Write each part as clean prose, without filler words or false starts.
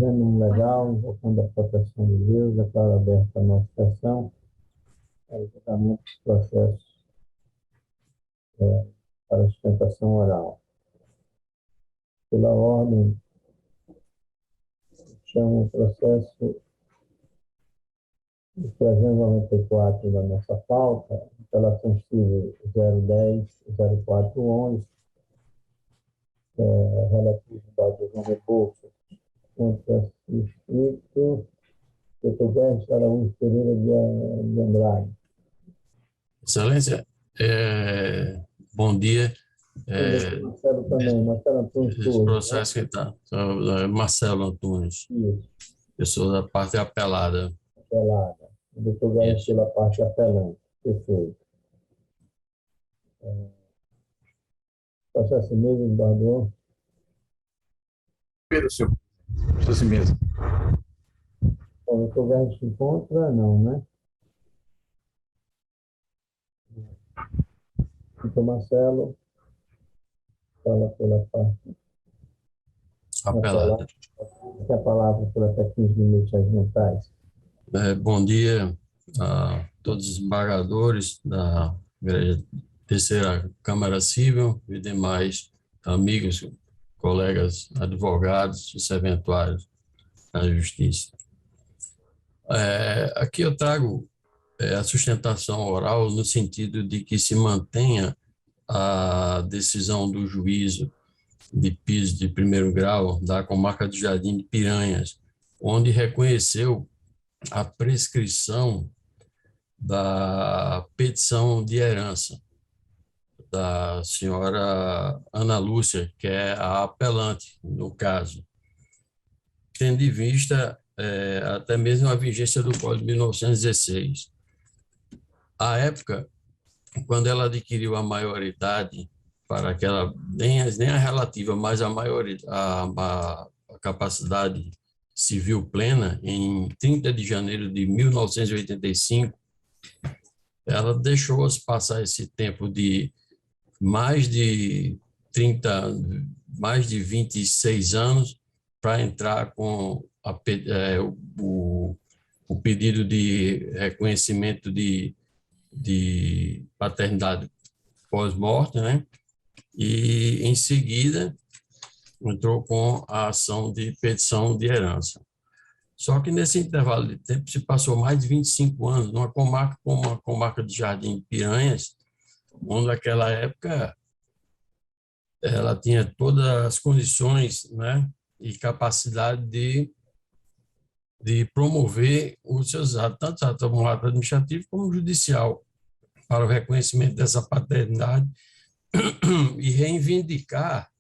Vendo legal, invocando a proteção de Deus, declaro aberta a nossa sessão, para o julgamento dos processos para sustentação oral. Pela ordem, chamo o processo 394 da nossa pauta, apelação civil 010-0411, relativo ao adesão de bolsa contra inscrito Dr. Berto Araújo Pereira de Andrade. Excelência, bom dia. Marcelo também, Marcelo Antunes Esse Torres, processo que está, Marcelo Antunes, Isso, pessoa da parte apelada. apelada. O doutor Gaia Isso. pela parte apelante. Perfeito. Processo mesmo, embargou. Pedro, senhor. Assim mesmo. O doutor Gaia se encontra? Não, né? Doutor Marcelo, fala pela parte Apelada. Tem a palavra por até 15 minutos mentais. Bom dia a todos os embargadores da Terceira Câmara Civil e demais amigos, colegas, advogados e serventuários da Justiça. Aqui eu trago a sustentação oral no sentido de que se mantenha a decisão do juízo de piso de primeiro grau da comarca do Jardim de Piranhas, onde reconheceu a prescrição da petição de herança da senhora Ana Lúcia, que é a apelante no caso, tendo em vista até mesmo a vigência do Código de 1916. À época, quando ela adquiriu a maioridade, para aquela, nem a relativa, mas a capacidade civil plena, em 30 de janeiro de 1985, ela deixou-se passar esse tempo de mais de 26 anos para entrar com o pedido de reconhecimento de paternidade pós-morte, né? E, em seguida, entrou com a ação de petição de herança. Só que, nesse intervalo de tempo, se passou mais de 25 anos, numa comarca como a comarca de Jardim de Piranhas, onde, naquela época, ela tinha todas as condições, né, e capacidade de promover os seus atos, tanto o ato administrativo como judicial, para o reconhecimento dessa paternidade e reivindicar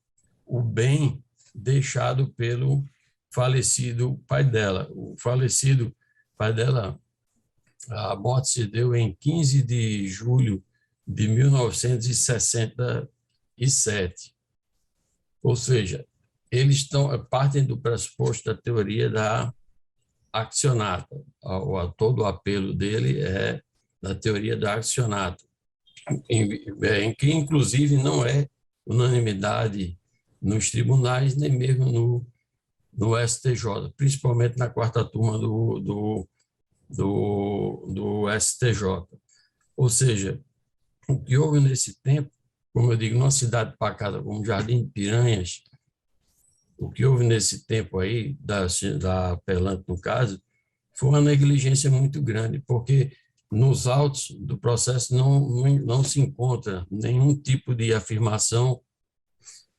o bem deixado pelo falecido pai dela. O falecido pai dela, a morte se deu em 15 de julho de 1967. Ou seja, eles partem do pressuposto da teoria da accionata. Todo o apelo dele é da teoria da accionata, em que, inclusive, não é unanimidade nos tribunais, nem mesmo no STJ, principalmente na quarta turma do STJ. Ou seja, o que houve nesse tempo, como eu digo, numa cidade pacata como Jardim de Piranhas, o que houve nesse tempo aí, da apelante no caso, foi uma negligência muito grande, porque nos autos do processo não se encontra nenhum tipo de afirmação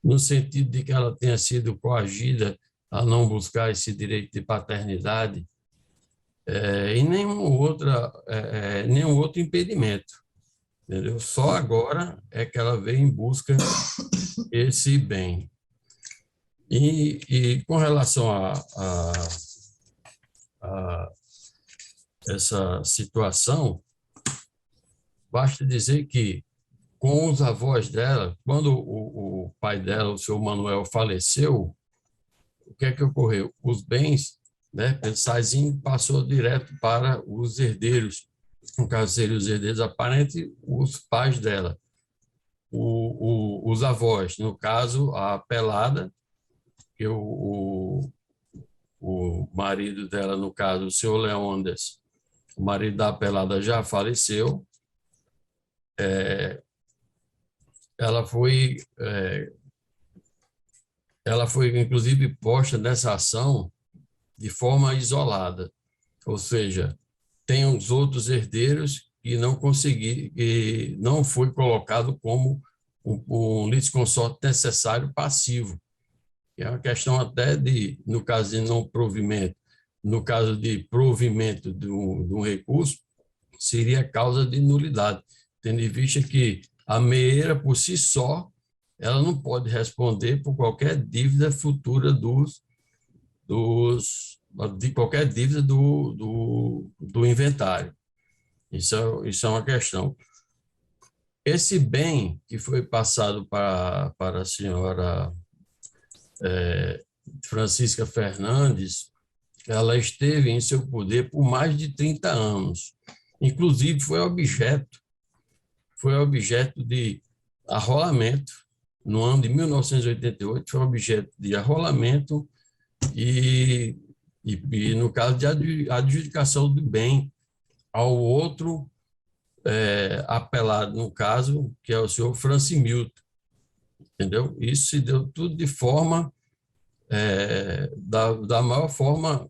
no sentido de que ela tenha sido coagida a não buscar esse direito de paternidade e nenhum outro impedimento. Entendeu? Só agora é que ela veio em busca esse bem. E com relação a essa situação, basta dizer que, com os avós dela, quando o pai dela, o senhor Manuel, faleceu, o que é que ocorreu? Os bens, né, pelo Saizinho, passou direto para os herdeiros, no caso seriam os herdeiros aparentes, os pais dela. Os avós, no caso, a apelada, que o marido dela, no caso, o senhor Leônidas, o marido da apelada já faleceu. Ela foi, inclusive, posta nessa ação de forma isolada, ou seja, tem os outros herdeiros e não foi colocado como um litisconsorte necessário passivo. É uma questão até no caso de não provimento, no caso de provimento de um recurso, seria causa de nulidade, tendo em vista que a meeira, por si só, ela não pode responder por qualquer dívida futura de qualquer dívida do inventário. Isso é uma questão. Esse bem que foi passado para a senhora Francisca Fernandes, ela esteve em seu poder por mais de 30 anos. Inclusive, foi objeto de arrolamento. No ano de 1988, foi objeto de arrolamento e no caso de adjudicação do bem ao outro apelado, no caso, que é o senhor Francimilton, entendeu? Isso se deu tudo de forma, da maior forma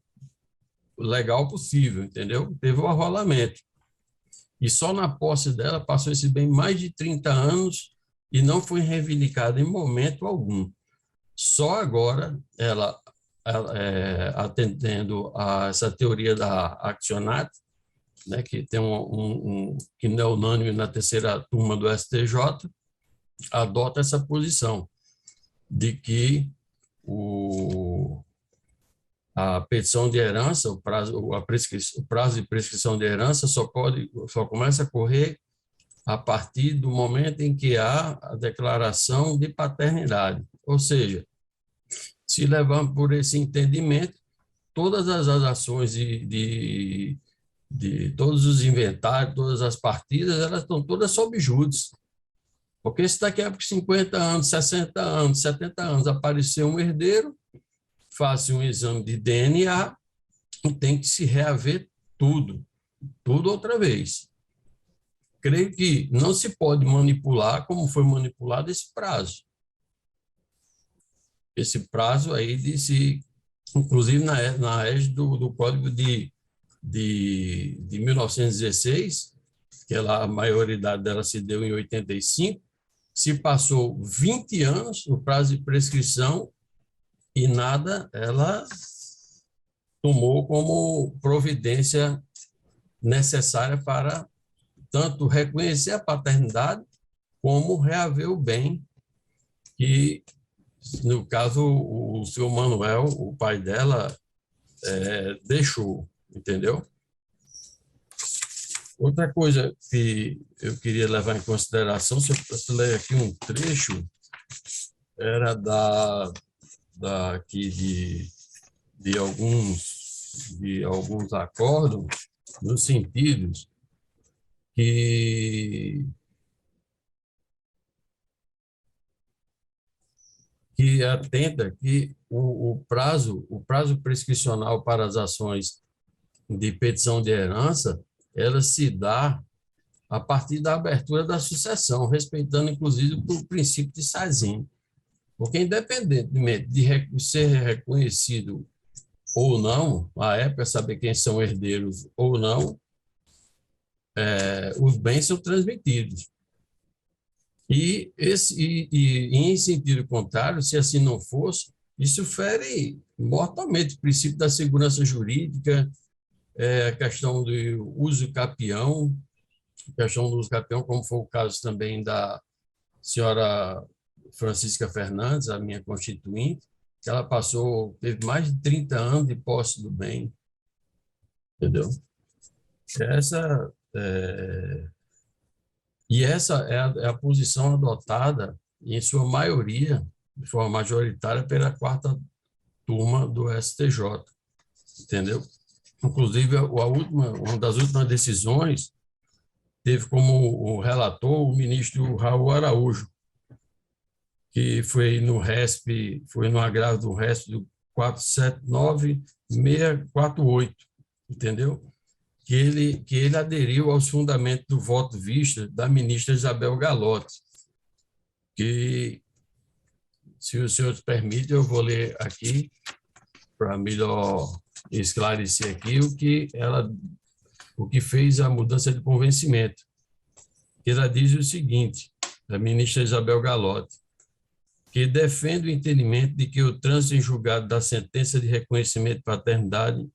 legal possível, entendeu? Teve o arrolamento. E só na posse dela passou esse bem mais de 30 anos e não foi reivindicado em momento algum. Só agora, ela atendendo a essa teoria da accionat, né, que tem que não é unânime na terceira turma do STJ, adota essa posição de que a petição de herança, o prazo de prescrição de herança só começa a correr a partir do momento em que há a declaração de paternidade. Ou seja, se levarmos por esse entendimento, todas as ações de todos os inventários, todas as partidas, elas estão todas sob júdice. Porque se daqui a 50 anos, 60 anos, 70 anos aparecer um herdeiro, faça um exame de DNA e tem que se reaver tudo outra vez. Creio que não se pode manipular como foi manipulado esse prazo. Esse prazo aí inclusive na égide do Código de 1916, que a maioridade dela se deu em 85, se passou 20 anos o prazo de prescrição e nada ela tomou como providência necessária para tanto reconhecer a paternidade como reaver o bem que, no caso, o senhor Manuel, o pai dela, deixou, entendeu? Outra coisa que eu queria levar em consideração, se eu ler aqui um trecho, era aqui de alguns acordos, no sentido que atenta que o prazo prescricional para as ações de petição de herança, ela se dá a partir da abertura da sucessão, respeitando, inclusive, o princípio de Sazin. Porque, independentemente de ser reconhecido ou não, a época saber quem são herdeiros ou não, os bens são transmitidos. E em sentido contrário, se assim não fosse, isso fere mortalmente o princípio da segurança jurídica, a questão do uso capião, como foi o caso também da senhora Francisca Fernandes, a minha constituinte, que ela teve mais de 30 anos de posse do bem, entendeu? Essa é a posição adotada, em sua maioria, de forma majoritária, pela quarta turma do STJ, entendeu? Inclusive, uma das últimas decisões teve como o relator o ministro Raul Araújo, que foi no agravo do RESP do 479 648, entendeu? Que ele aderiu aos fundamentos do voto vista da ministra Isabel Galotti, que, se os senhores permitem, eu vou ler aqui para melhor esclarecer aqui o que fez a mudança de convencimento. Ela diz o seguinte, a ministra Isabel Galotti, que defende o entendimento de que o trânsito em julgado da sentença de reconhecimento de paternidade,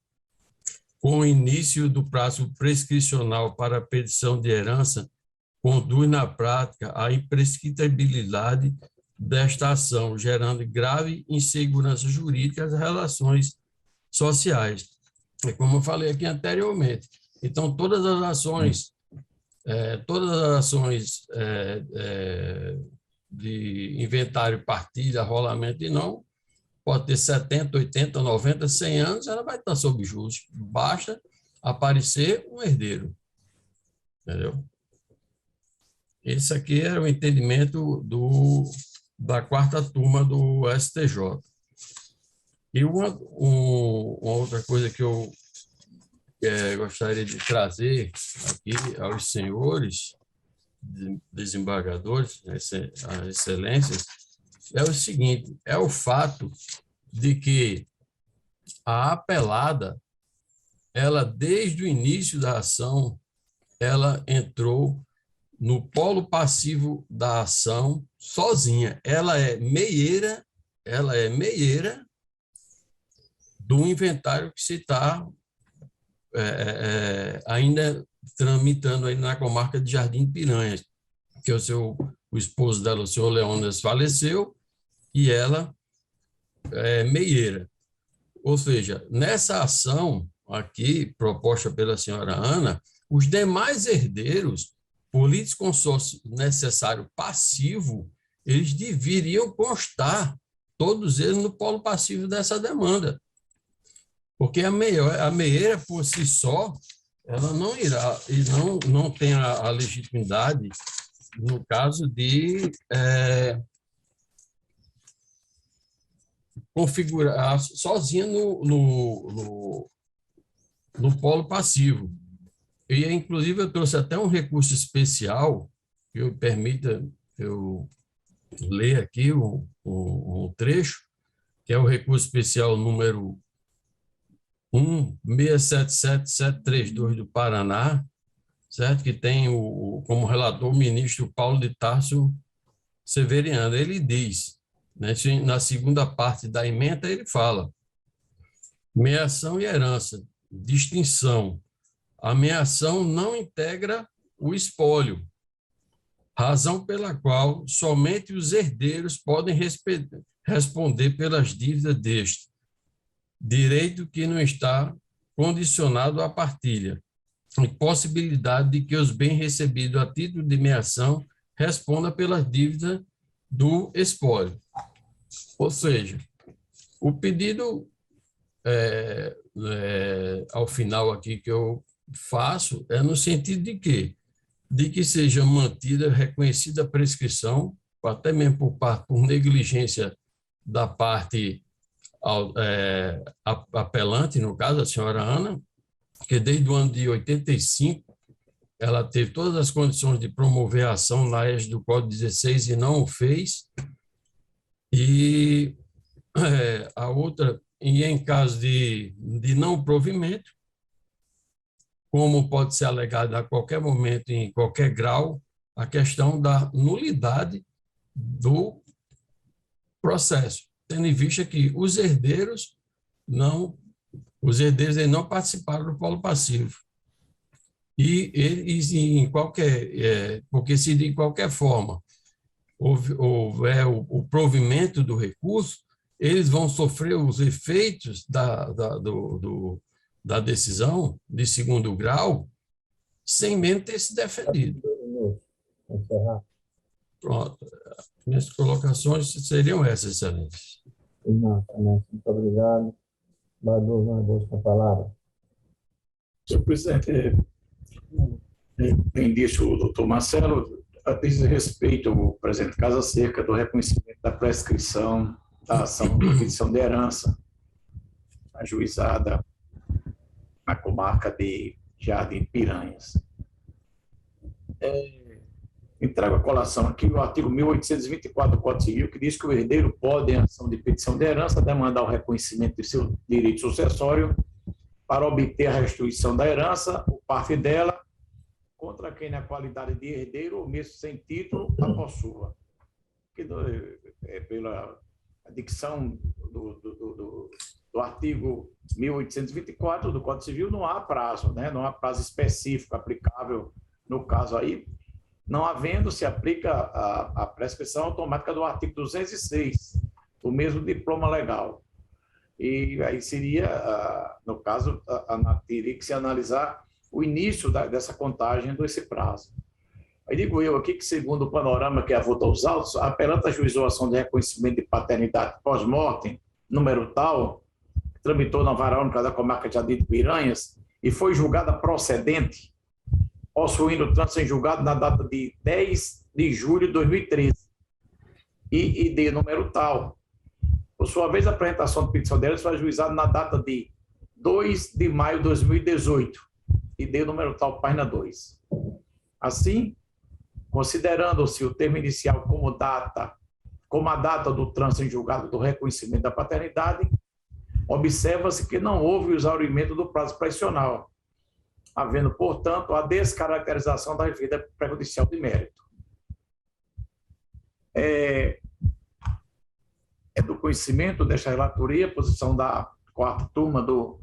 com o início do prazo prescricional para a petição de herança, conduz na prática à imprescritibilidade desta ação, gerando grave insegurança jurídica às relações sociais. É como eu falei aqui anteriormente. Então, todas as ações de inventário, partilha, rolamento e não, pode ter 70, 80, 90, 100 anos, ela vai estar sob júdice. Basta aparecer um herdeiro. Entendeu? Esse aqui era o entendimento da quarta turma do STJ. E uma outra coisa que eu gostaria de trazer aqui aos senhores desembargadores, as excelências, é o seguinte, é o fato de que a apelada, ela, desde o início da ação, ela entrou no polo passivo da ação sozinha. Ela é meieira do inventário que se está ainda tramitando aí na comarca de Jardim Piranhas, que o esposo dela, o senhor Leônidas, faleceu e ela é meieira. Ou seja, nessa ação aqui, proposta pela senhora Ana, os demais herdeiros, por litisconsórcio necessário passivo, eles deveriam constar, todos eles, no polo passivo dessa demanda. Porque a meieira, por si só, ela não irá, e não tem a legitimidade, no caso de configurar sozinha no polo passivo. E, inclusive, eu trouxe até um recurso especial, que eu permita eu ler aqui um trecho, que é o recurso especial número 1677732 do Paraná, certo? Que tem como relator o ministro Paulo de Tarso Severiano. Ele diz, né, na segunda parte da ementa, ele fala: meação e herança, distinção. A meação não integra o espólio, razão pela qual somente os herdeiros podem responder pelas dívidas deste, direito que não está condicionado à partilha, e possibilidade de que os bens recebidos a título de meação respondam pelas dívidas do espólio. Ou seja, o pedido, ao final aqui que eu faço, é no sentido de quê? De que seja mantida, reconhecida a prescrição, até mesmo por negligência da parte apelante, no caso, a senhora Ana, que desde o ano de 85, ela teve todas as condições de promover a ação na égide do Código 16 e não o fez. E a outra, e em caso de não provimento, como pode ser alegado a qualquer momento, em qualquer grau, a questão da nulidade do processo, tendo em vista que os herdeiros não participaram do polo passivo. E eles, porque se de qualquer forma houver o provimento do recurso, eles vão sofrer os efeitos da decisão de segundo grau sem mesmo ter se defendido. Pronto. Minhas colocações seriam essas, excelência. Muito obrigado. Bador, com a palavra. Senhor presidente, bem disse o doutor Marcelo, diz respeito ao presente caso acerca do reconhecimento da prescrição da ação de petição de herança. ajuizada na comarca de Jardim Piranhas. Entrego à colação aqui o artigo 1824 do Código Civil, que diz que o herdeiro pode, em ação de petição de herança, demandar o reconhecimento de seu direito sucessório para obter a restituição da herança, ou parte dela, contra quem, na qualidade de herdeiro, ou mesmo sem título, a possua. Pela dicção do artigo 1824 do Código Civil, não há prazo, né? Não há prazo específico aplicável no caso aí. Não havendo, se aplica a prescrição automática do artigo 206, do mesmo diploma legal. E aí seria, no caso, teria que se analisar o início dessa contagem desse prazo. Aí digo eu aqui que, segundo o panorama que avulta os autos, a perante ajuizou a ação de reconhecimento de paternidade pós-mortem, número tal, que tramitou na vara única da comarca de Jardim Piranhas e foi julgada procedente, possuindo trânsito em julgado na data de 10 de julho de 2013, e de número tal. Por sua vez, a apresentação de petição delas foi ajuizada na data de 2 de maio de 2018, e de número tal, página 2. Assim, considerando-se o termo inicial como a data do trânsito em julgado do reconhecimento da paternidade, observa-se que não houve o exaurimento do prazo pressional, havendo, portanto, a descaracterização da vida prejudicial de mérito. É do conhecimento desta relatoria, posição da 4ª turma do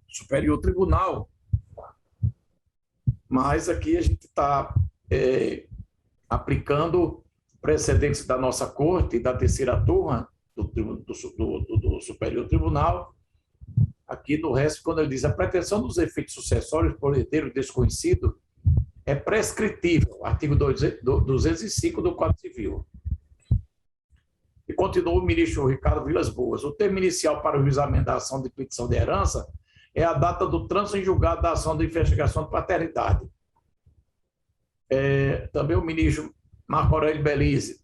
Superior Tribunal, mas aqui a gente está aplicando precedentes da nossa Corte e da 3ª turma do Superior Tribunal, aqui no resto, quando ele diz a pretensão dos efeitos sucessórios por herdeiro desconhecido é prescritível, artigo 205 do Código Civil. E continuou o ministro Ricardo Vilas Boas. O termo inicial para o juizamento da ação de petição de herança é a data do trânsito em julgado da ação de investigação de paternidade. Também o ministro Marco Aurélio Belize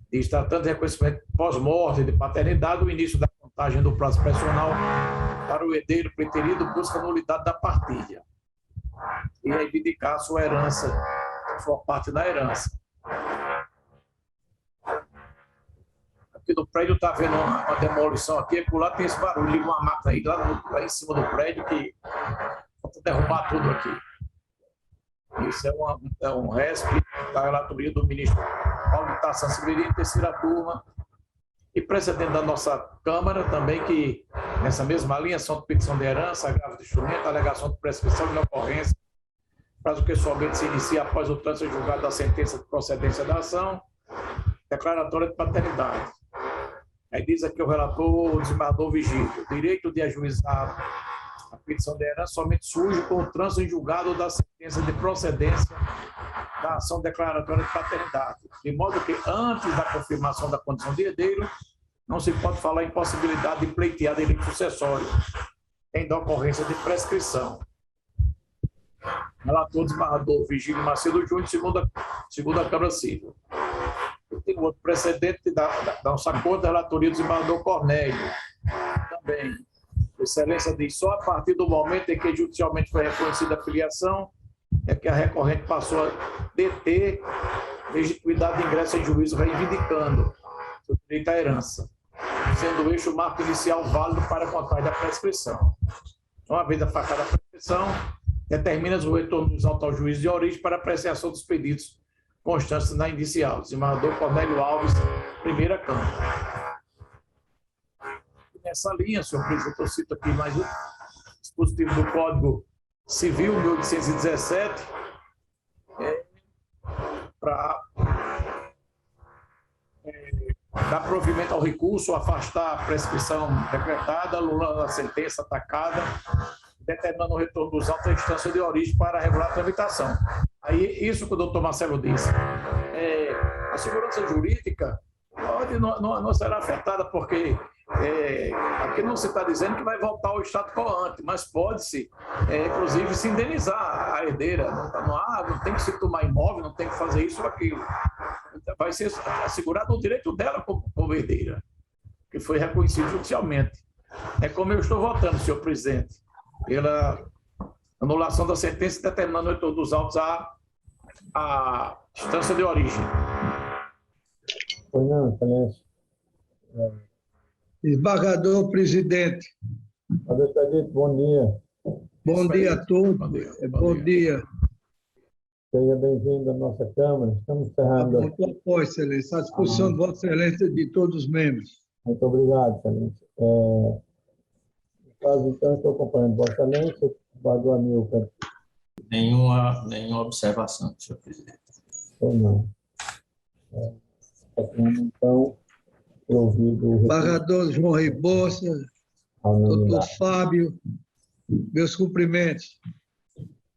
diz, tratando de reconhecimento pós-morte de paternidade, o início da contagem do prazo pressional para o herdeiro preterido busca a nulidade da partilha e reivindicar a sua herança, a sua parte da herança. Aqui no prédio está havendo uma demolição aqui, por lá tem esse barulho, liga uma máquina aí lá em cima do prédio que falta derrubar tudo aqui. Isso é um resp da relatoria do ministro Paulo de Tarsan Severino, 3ª turma, e precedente da nossa Câmara também, que nessa mesma linha, ação de petição de herança, agravo de instrumento, alegação de prescrição de ocorrência, prazo que somente se inicia após o trânsito julgado da sentença de procedência da ação, declaratória de paternidade. Aí diz aqui o relator, o desembargador Vigílio, o direito de ajuizar a petição de herança somente surge com o trânsito em julgado da sentença de procedência da ação declaratória de paternidade, de modo que, antes da confirmação da condição de herdeiro, não se pode falar em possibilidade de pleitear direito sucessório, em decorrência de prescrição. Relator desembargador Vigílio Macedo Júnior, segunda Câmara Civil. Tem outro precedente da nossa Corte, da relatoria do desembargador Cornélio. Também, Excelência diz, só a partir do momento em que judicialmente foi reconhecida a filiação, é que a recorrente passou a deter legitimidade de ingresso em juízo, reivindicando o direito à herança, sendo este o marco inicial válido para a contagem da prescrição. Uma vez afastada a prescrição, determina o retorno dos autos ao juízo de origem para apreciação dos pedidos constantes na inicial. Desembargador Cornélio Alves, 1ª Câmara. Nessa linha, senhor presidente, eu cito aqui mais um dispositivo do Código Civil 1817, para dar provimento ao recurso, afastar a prescrição decretada, anulando a sentença atacada, determinando o retorno dos autos à instância de origem para regular a tramitação. Aí, isso que o doutor Marcelo disse, a segurança jurídica não será afetada, porque aqui não se está dizendo que vai voltar ao estado quo ante, mas pode-se, inclusive, se indenizar a herdeira. Não tem que se tomar imóvel, não tem que fazer isso ou aquilo. Vai ser assegurado o direito dela como herdeira. que foi reconhecido judicialmente. É como eu estou votando, senhor presidente, pela anulação da sentença determinando o reitor dos autos à instância de origem. Pois não, excelência. Desembargador presidente, Padre Expedito, bom dia. bom dia a todos. Bom dia. Seja bem-vindo à nossa Câmara. Estamos Tá encerrando. bom, tô apoio, excelência. À disposição de Vossa Excelência e de todos os membros. Muito obrigado, excelência. No caso, então, estou acompanhando Vossa Excelência, desembargador Amilcar. Nenhuma observação, senhor presidente. Ou não. Então, ouvido o Desembargador João Rebouças, ao doutor unanimidade. Fábio, meus cumprimentos.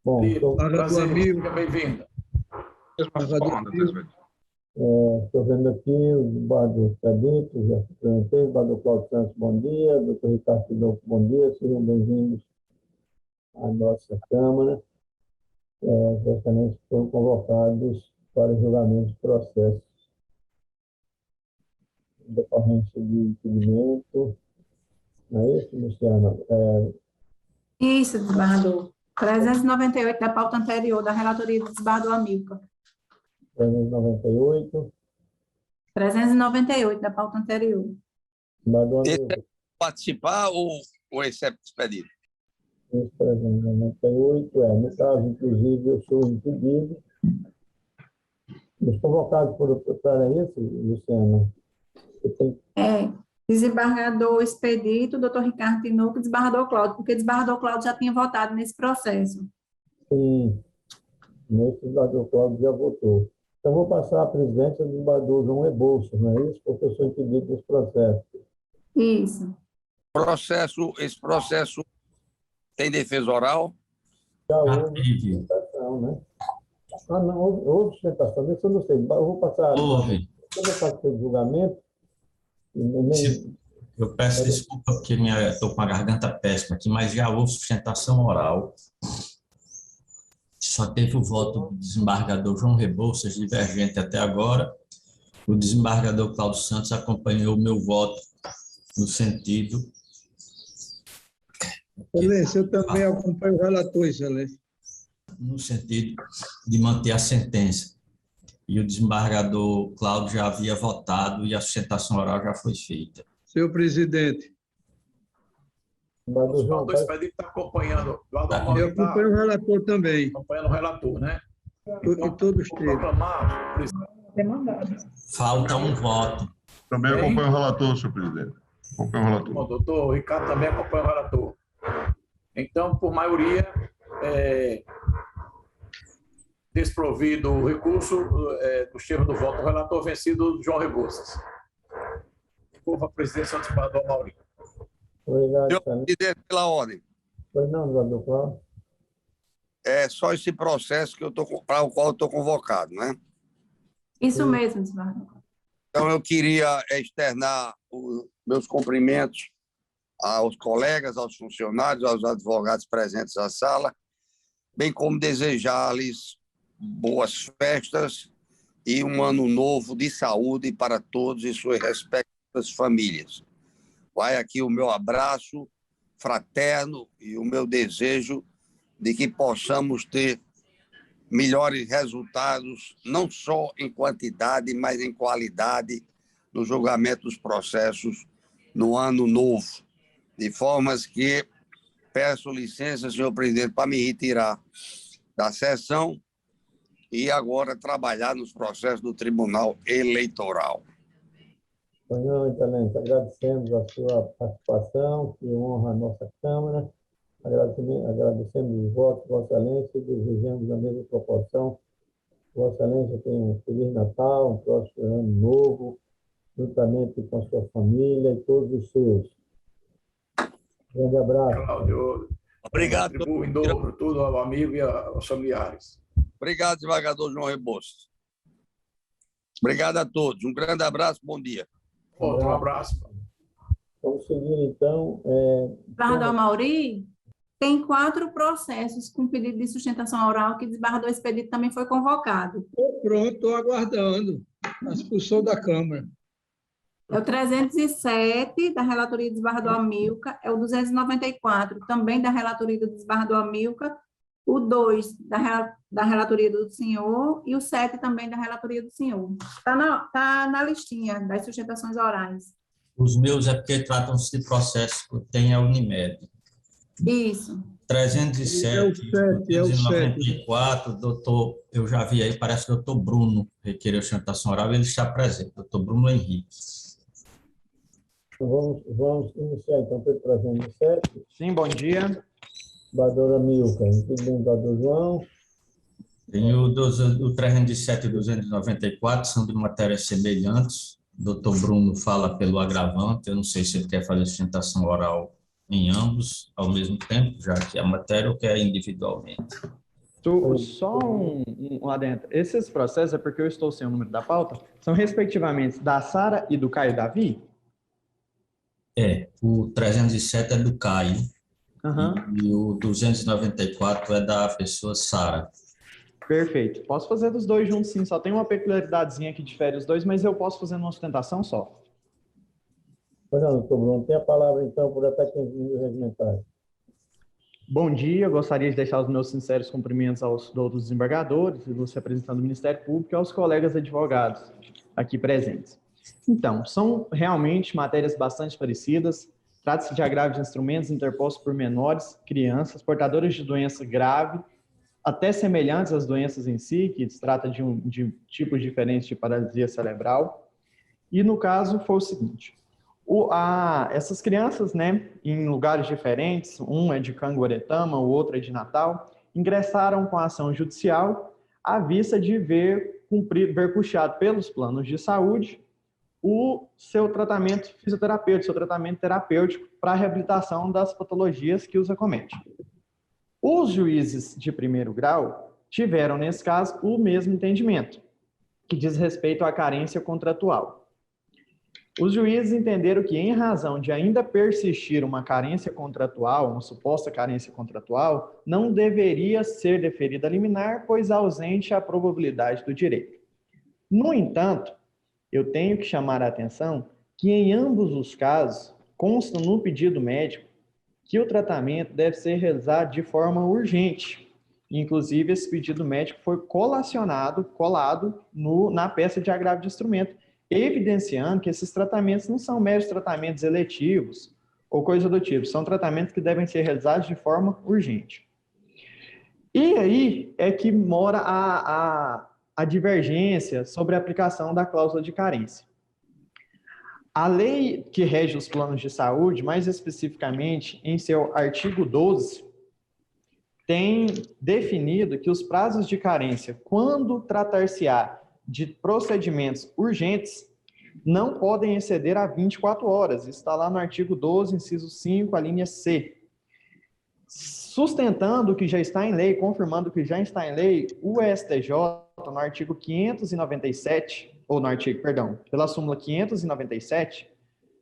Bom, estou Prazer, amigo. seja bem-vindo. estou vendo aqui o desembargador Expedito, já se apresentei, o desembargador Cláudio Santos, bom dia, doutor Ricardo Sidolfo, bom dia, sejam bem-vindos à nossa Câmara. Vossa Excelência foram convocados para julgamento de processos em decorrência de impedimento. Não é isso, Luciana? Isso, desembargador. 398 da pauta anterior, da relatoria do desembargador Amilcar. 398. 398 da pauta anterior. Desembargador Esse Amilcar. participar ou esse é expedido? Esse 398 no caso, inclusive, eu sou impedido. Os convocados para isso, Luciana? Desembargador Expedito, doutor Ricardo Tinoco e desembargador Cláudio, porque o desembargador Cláudio já tinha votado nesse processo. Sim, nesse desembargador Cláudio já votou. Então, vou passar a presidência do desembargador João Rebouças, não é isso? Porque eu sou impedido desse processo. Isso. Esse processo tem defesa oral? Já houve sustentação, né? Ah, não, houve sustentação, isso eu não sei. Eu vou passar. Houve. Quando eu faço o julgamento, Eu peço desculpa porque estou com a garganta péssima aqui, mas já houve sustentação oral. Só teve o voto do desembargador João Rebouças, divergente até agora. O desembargador Cláudio Santos acompanhou o meu voto no sentido... Excelência, eu também acompanho o relator, excelência. No sentido de manter a sentença. E o desembargador Cláudio já havia votado e a sustentação oral já foi feita. Senhor presidente, O desembargador Expedito está acompanhando. eu acompanho o relator também. Acompanhando o relator, né? E todos Vou três. proclamar, Falta um voto. Também acompanho o relator, senhor presidente. Acompanho o relator. o doutor Ricardo também acompanha o relator. Então, por maioria, desprovido o recurso dos termos do voto, o relator vencido, João Rebouças. Por a presidência do desembargador Maurinho. Obrigado, Senhor excelência. presidente, pela ordem. Pois não, desembargador Cláudio? É só esse processo para o qual eu estou convocado, né? Isso mesmo, desembargador. Então, eu queria externar os meus cumprimentos aos colegas, aos funcionários, aos advogados presentes na sala, bem como desejar-lhes boas festas e um ano novo de saúde para todos e suas respectivas famílias. Vai aqui o meu abraço fraterno e o meu desejo de que possamos ter melhores resultados, não só em quantidade, mas em qualidade no julgamento dos processos no ano novo. De formas que peço licença, senhor presidente, para me retirar da sessão e agora trabalhar nos processos do Tribunal Eleitoral. Pois não, excelência. Agradecemos a sua participação, que honra a nossa Câmara. Agradecemos os votos, Vossa Excelência, e desejamos a mesma proporção. Vossa Excelência tenha um Feliz Natal, um próximo ano novo, juntamente com a sua família e todos os seus. Grande abraço. Cláudio, Obrigado. atribuo em dobro tudo ao amigo e aos familiares. Obrigado, desembargador João Rebouças. Obrigado a todos. Um grande abraço, bom dia. Outro abraço. Vamos seguir, então. Desembargador Mauri, tem 4 processos com pedido de sustentação oral que o desembargador Expedito também foi convocado. Pronto, estou aguardando a expulsão da Câmara. É o 307, da relatoria do desembargador Amilcar, é o 294, também da relatoria do desembargador Amilcar, o 2, da relatoria do senhor, e o 7 também da relatoria do senhor. Tá na listinha das sustentações orais. Os meus é porque tratam-se de processo que tem a Unimed. Isso. 307, É o 7. 294, doutor, eu já vi aí, parece que o doutor Bruno requereu sustentação oral, ele está presente, doutor Bruno Henrique. Vamos iniciar, então, pelo 307. Sim, bom dia. Desembargador Amilcar, desembargador João. Tem o 307 e 294, são de matérias semelhantes. O doutor Bruno fala pelo agravante, eu não sei se ele quer fazer sustentação oral em ambos ao mesmo tempo, já que a matéria ou quer individualmente. Só um adentro. Esses processos, é porque eu estou sem o número da pauta, são respectivamente da Sara e do Caio Davi? O 307 é do Caio, Aham. e o 294 é da pessoa Sara. Perfeito. Posso fazer dos dois juntos, sim. Só tem uma peculiaridadezinha que difere os dois, mas eu posso fazer numa sustentação só. Pois não, doutor Bruno, tem a palavra, então, por até 15 minutos regimentais. Bom dia, eu gostaria de deixar os meus sinceros cumprimentos aos outros desembargadores, os representantes do Ministério Público e aos colegas advogados aqui presentes. Então, são realmente matérias bastante parecidas. Trata-se de agravos de instrumentos interpostos por menores, crianças, portadoras de doença grave, até semelhantes às doenças em si, que se trata de tipos diferentes de paralisia cerebral. E no caso foi o seguinte: essas crianças, né, em lugares diferentes, um é de Canguaretama, o outro é de Natal, ingressaram com a ação judicial à vista de ver puxado pelos planos de saúde o seu tratamento fisioterapêutico, seu tratamento terapêutico para a reabilitação das patologias que os acometem. Os juízes de primeiro grau tiveram, nesse caso, o mesmo entendimento, que diz respeito à carência contratual. Os juízes entenderam que, em razão de ainda persistir uma carência contratual, uma suposta carência contratual, não deveria ser deferida a liminar, pois ausente a probabilidade do direito. No entanto, eu tenho que chamar a atenção que, em ambos os casos, consta no pedido médico que o tratamento deve ser realizado de forma urgente. Inclusive, esse pedido médico foi colado na peça de agravo de instrumento, evidenciando que esses tratamentos não são meros tratamentos eletivos ou coisa do tipo, são tratamentos que devem ser realizados de forma urgente. E aí é que mora a divergência sobre a aplicação da cláusula de carência. A lei que rege os planos de saúde, mais especificamente em seu artigo 12, tem definido que os prazos de carência, quando tratar-se-á de procedimentos urgentes, não podem exceder a 24 horas. Isso está lá no artigo 12, inciso 5, a linha C. Sustentando o que já está em lei, confirmando o que já está em lei, o STJ, no artigo 597, pela súmula 597,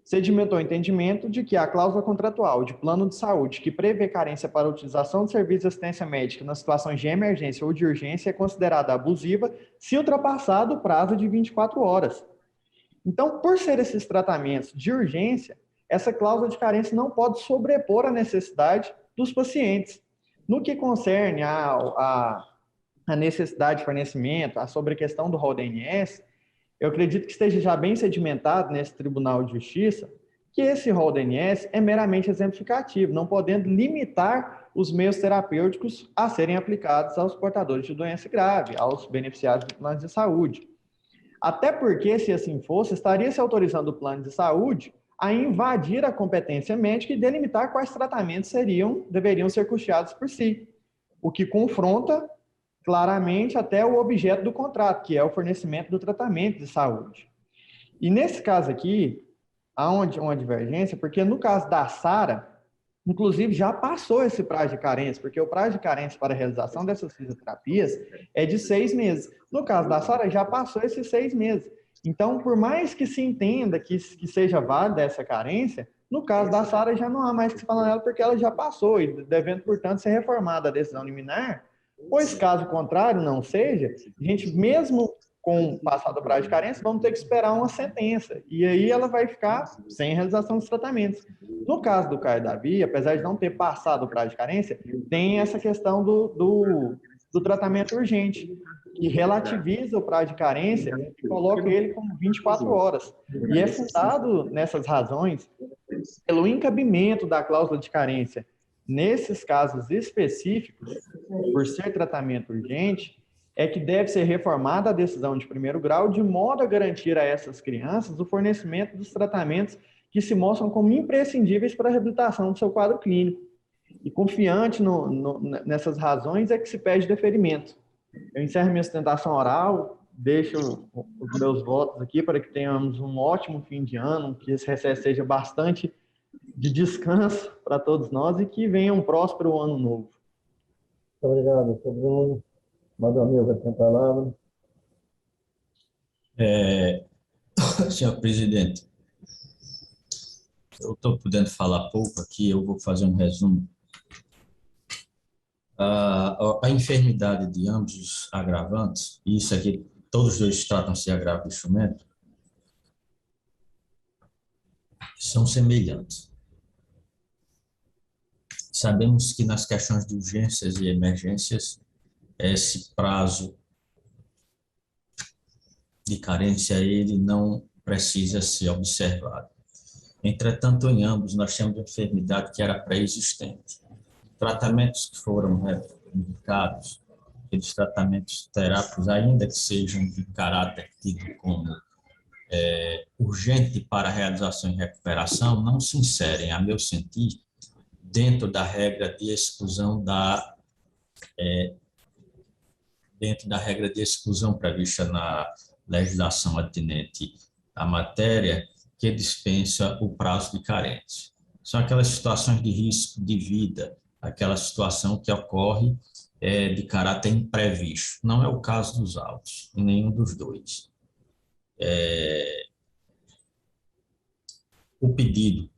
sedimentou o entendimento de que a cláusula contratual de plano de saúde que prevê carência para a utilização de serviços de assistência médica nas situações de emergência ou de urgência é considerada abusiva se ultrapassado o prazo de 24 horas. Então, por ser esses tratamentos de urgência, essa cláusula de carência não pode sobrepor a necessidade dos pacientes. No que concerne a necessidade de fornecimento, sobre a questão do rol DNS, eu acredito que esteja já bem sedimentado nesse Tribunal de Justiça que esse rol DNS é meramente exemplificativo, não podendo limitar os meios terapêuticos a serem aplicados aos portadores de doença grave, aos beneficiários de planos de saúde. Até porque, se assim fosse, estaria se autorizando o plano de saúde a invadir a competência médica e delimitar quais tratamentos deveriam ser custeados por si, o que confronta claramente até o objeto do contrato, que é o fornecimento do tratamento de saúde. E nesse caso aqui, há uma divergência, porque no caso da Sara, inclusive já passou esse prazo de carência, porque o prazo de carência para a realização dessas fisioterapias é de 6 meses. No caso da Sara, já passou esses 6 meses. Então, por mais que se entenda que seja válida essa carência, no caso da Sara já não há mais que se falar nela, porque ela já passou, e devendo, portanto, ser reformada a decisão liminar, pois caso contrário não seja, a gente mesmo com o passado do prazo de carência, vamos ter que esperar uma sentença. E aí ela vai ficar sem realização dos tratamentos. No caso do Caio Davi, apesar de não ter passado o prazo de carência, tem essa questão do tratamento urgente, que relativiza o prazo de carência e coloca ele como 24 horas. E é fundado nessas razões pelo encabimento da cláusula de carência. Nesses casos específicos, por ser tratamento urgente, é que deve ser reformada a decisão de primeiro grau de modo a garantir a essas crianças o fornecimento dos tratamentos que se mostram como imprescindíveis para a reabilitação do seu quadro clínico. E confiante nessas razões é que se pede deferimento. Eu encerro minha sustentação oral, deixo os meus votos aqui para que tenhamos um ótimo fim de ano, que esse recesso seja bastante de descanso para todos nós e que venha um próspero ano novo. Muito obrigado, doutor Bruno. Madamilga tem a palavra. Senhor presidente, eu estou podendo falar pouco aqui, eu vou fazer um resumo. A enfermidade de ambos os agravantes, e isso aqui, todos os dois tratam-se de agravo de instrumento, são semelhantes. Sabemos que nas questões de urgências e emergências, esse prazo de carência, ele não precisa ser observado. Entretanto, em ambos, nós temos uma enfermidade que era pré-existente. Tratamentos que foram indicados, aqueles tratamentos terápicos, ainda que sejam de caráter tido como urgente para a realização e recuperação, não se inserem, a meu sentir, dentro da regra de exclusão prevista na legislação atinente à matéria, que dispensa o prazo de carência. São aquelas situações de risco de vida, aquela situação que ocorre de caráter imprevisto. Não é o caso dos autos, em nenhum dos dois. O pedido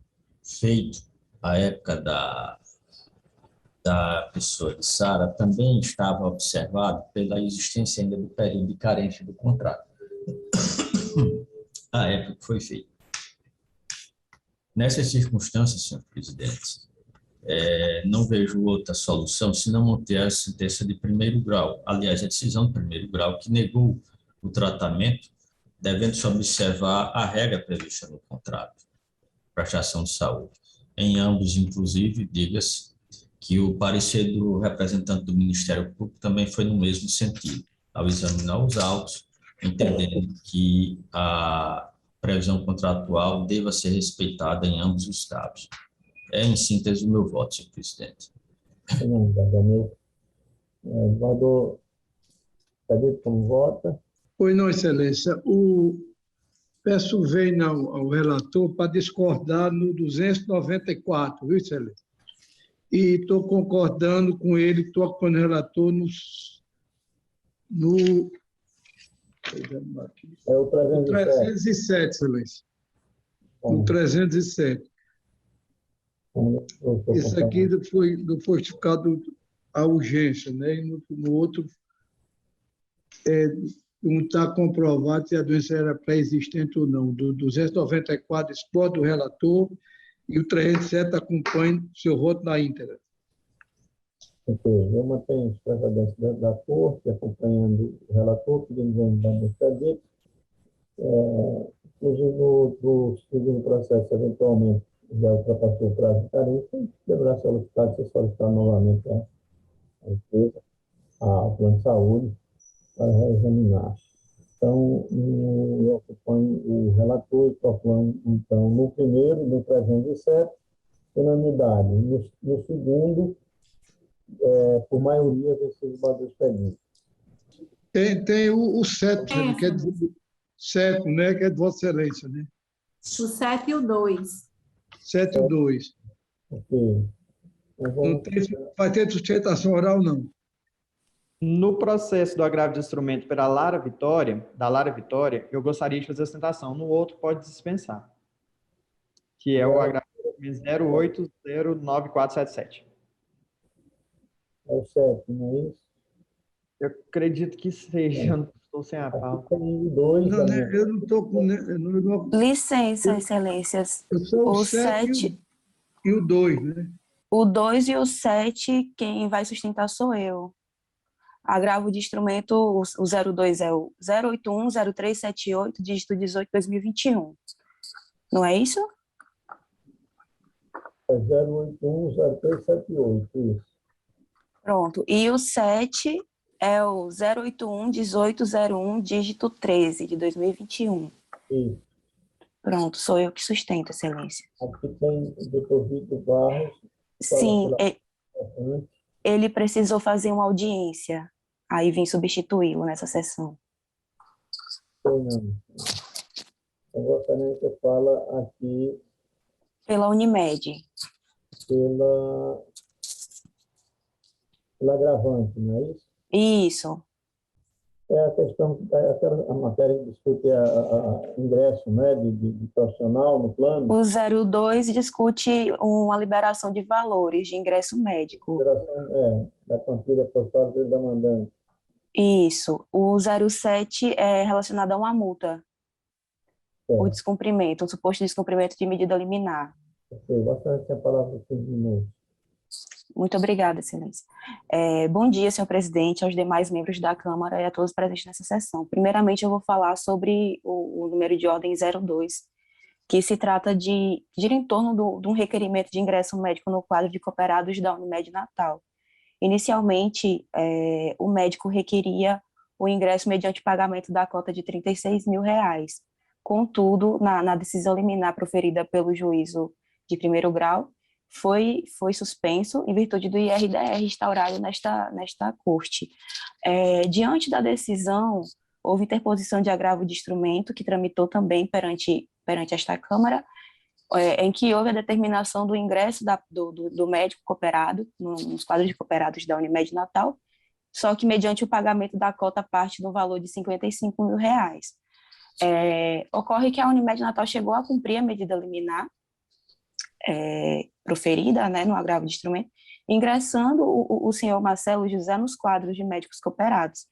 feito à época da pessoa de Sara também estava observado pela existência ainda do período de carência do contrato, à época que foi feito. Nessas circunstâncias, senhor presidente, não vejo outra solução senão manter a sentença de primeiro grau, aliás, a decisão de primeiro grau que negou o tratamento, devendo-se observar a regra prevista no contrato de prestação de saúde. Em ambos, inclusive, diga-se que o parecer do representante do Ministério Público também foi no mesmo sentido, ao examinar os autos, entendendo que a previsão contratual deva ser respeitada em ambos os casos. Em síntese, o meu voto, senhor presidente. Eduardo, cadê como vota? Pois não, excelência. Peço vênia ao relator para discordar no 294, viu, excelência? E estou concordando com ele, estou acompanhando o relator no o 307, excelência. No 307. Isso aqui foi justificado a urgência, né? E no outro, não está comprovado se a doença era pré-existente ou não. Do 294, discordo do relator, e o 307 acompanha o seu voto na íntegra. Ok, eu mantenho os precedentes da Corte, acompanhando o relator, pedindo o expediente. No segundo processo, eventualmente, já ultrapassou o prazo de carência, deverá solicitar novamente a empresa, ao plano de saúde, para reexaminar. Então, eu acompanho o relator e proclamo, então, no primeiro, no 307, unanimidade. No segundo, por maioria, vencido do expediente. Tem o 7, que é de 7, né? Que é de Vossa Excelência, né? O 7 e o 2. 7 e o 2. Ok. Não vai ter sustentação oral, não. No processo do agravo de instrumento da Lara Vitória, eu gostaria de fazer a sustentação. No outro, pode dispensar, que é o agravo de 0809477. É o 7, não é isso? Eu acredito que seja, não estou sem a palavra. Aqui tem dois Não, né, também. eu não estou com. Licença, Excelências. Eu sou o O 7 7, e o 2, né? o 2 e o 7, quem vai sustentar sou eu. Agravo de instrumento, o 02 é o 0810378, dígito 18/2021. Não é isso? É 0810378, isso. Pronto. E o 7 é o 0811801, dígito 13, de 2021. Isso. Pronto, sou eu que sustento, Excelência. Aqui tem o doutor Vitor Barros. Sim, Fala ele precisou fazer uma audiência. Aí vim substituí-lo nessa sessão. não. Eu gostaria que você fala aqui Pela Unimed. pela agravante, não é isso? Isso. É a questão, a matéria que discute ingresso, né, de profissional no plano. O 02 discute uma liberação de valores de ingresso médico. Da quantia apostada da mandante. Isso. O 07 é relacionado a uma multa. O descumprimento, o suposto descumprimento de medida liminar. Bastante a palavra de novo. Muito obrigada, Excelência. Bom dia, senhor presidente, aos demais membros da Câmara e a todos presentes nessa sessão. Primeiramente, eu vou falar sobre o número de ordem 02, que se trata de gira em torno de um requerimento de ingresso médico no quadro de cooperados da Unimed Natal. Inicialmente, o médico requeria o ingresso mediante pagamento da cota de R$36 mil. Contudo, na decisão liminar proferida pelo juízo de primeiro grau, foi suspenso em virtude do IRDR instaurado nesta corte. Diante da decisão, houve interposição de agravo de instrumento, que tramitou também perante esta Câmara, em que houve a determinação do ingresso do médico cooperado nos quadros de cooperados da Unimed Natal, só que mediante o pagamento da cota parte no valor de R$55 mil. Ocorre que a Unimed Natal chegou a cumprir a medida liminar proferida, né, no agravo de instrumento, ingressando o senhor Marcelo José nos quadros de médicos cooperados.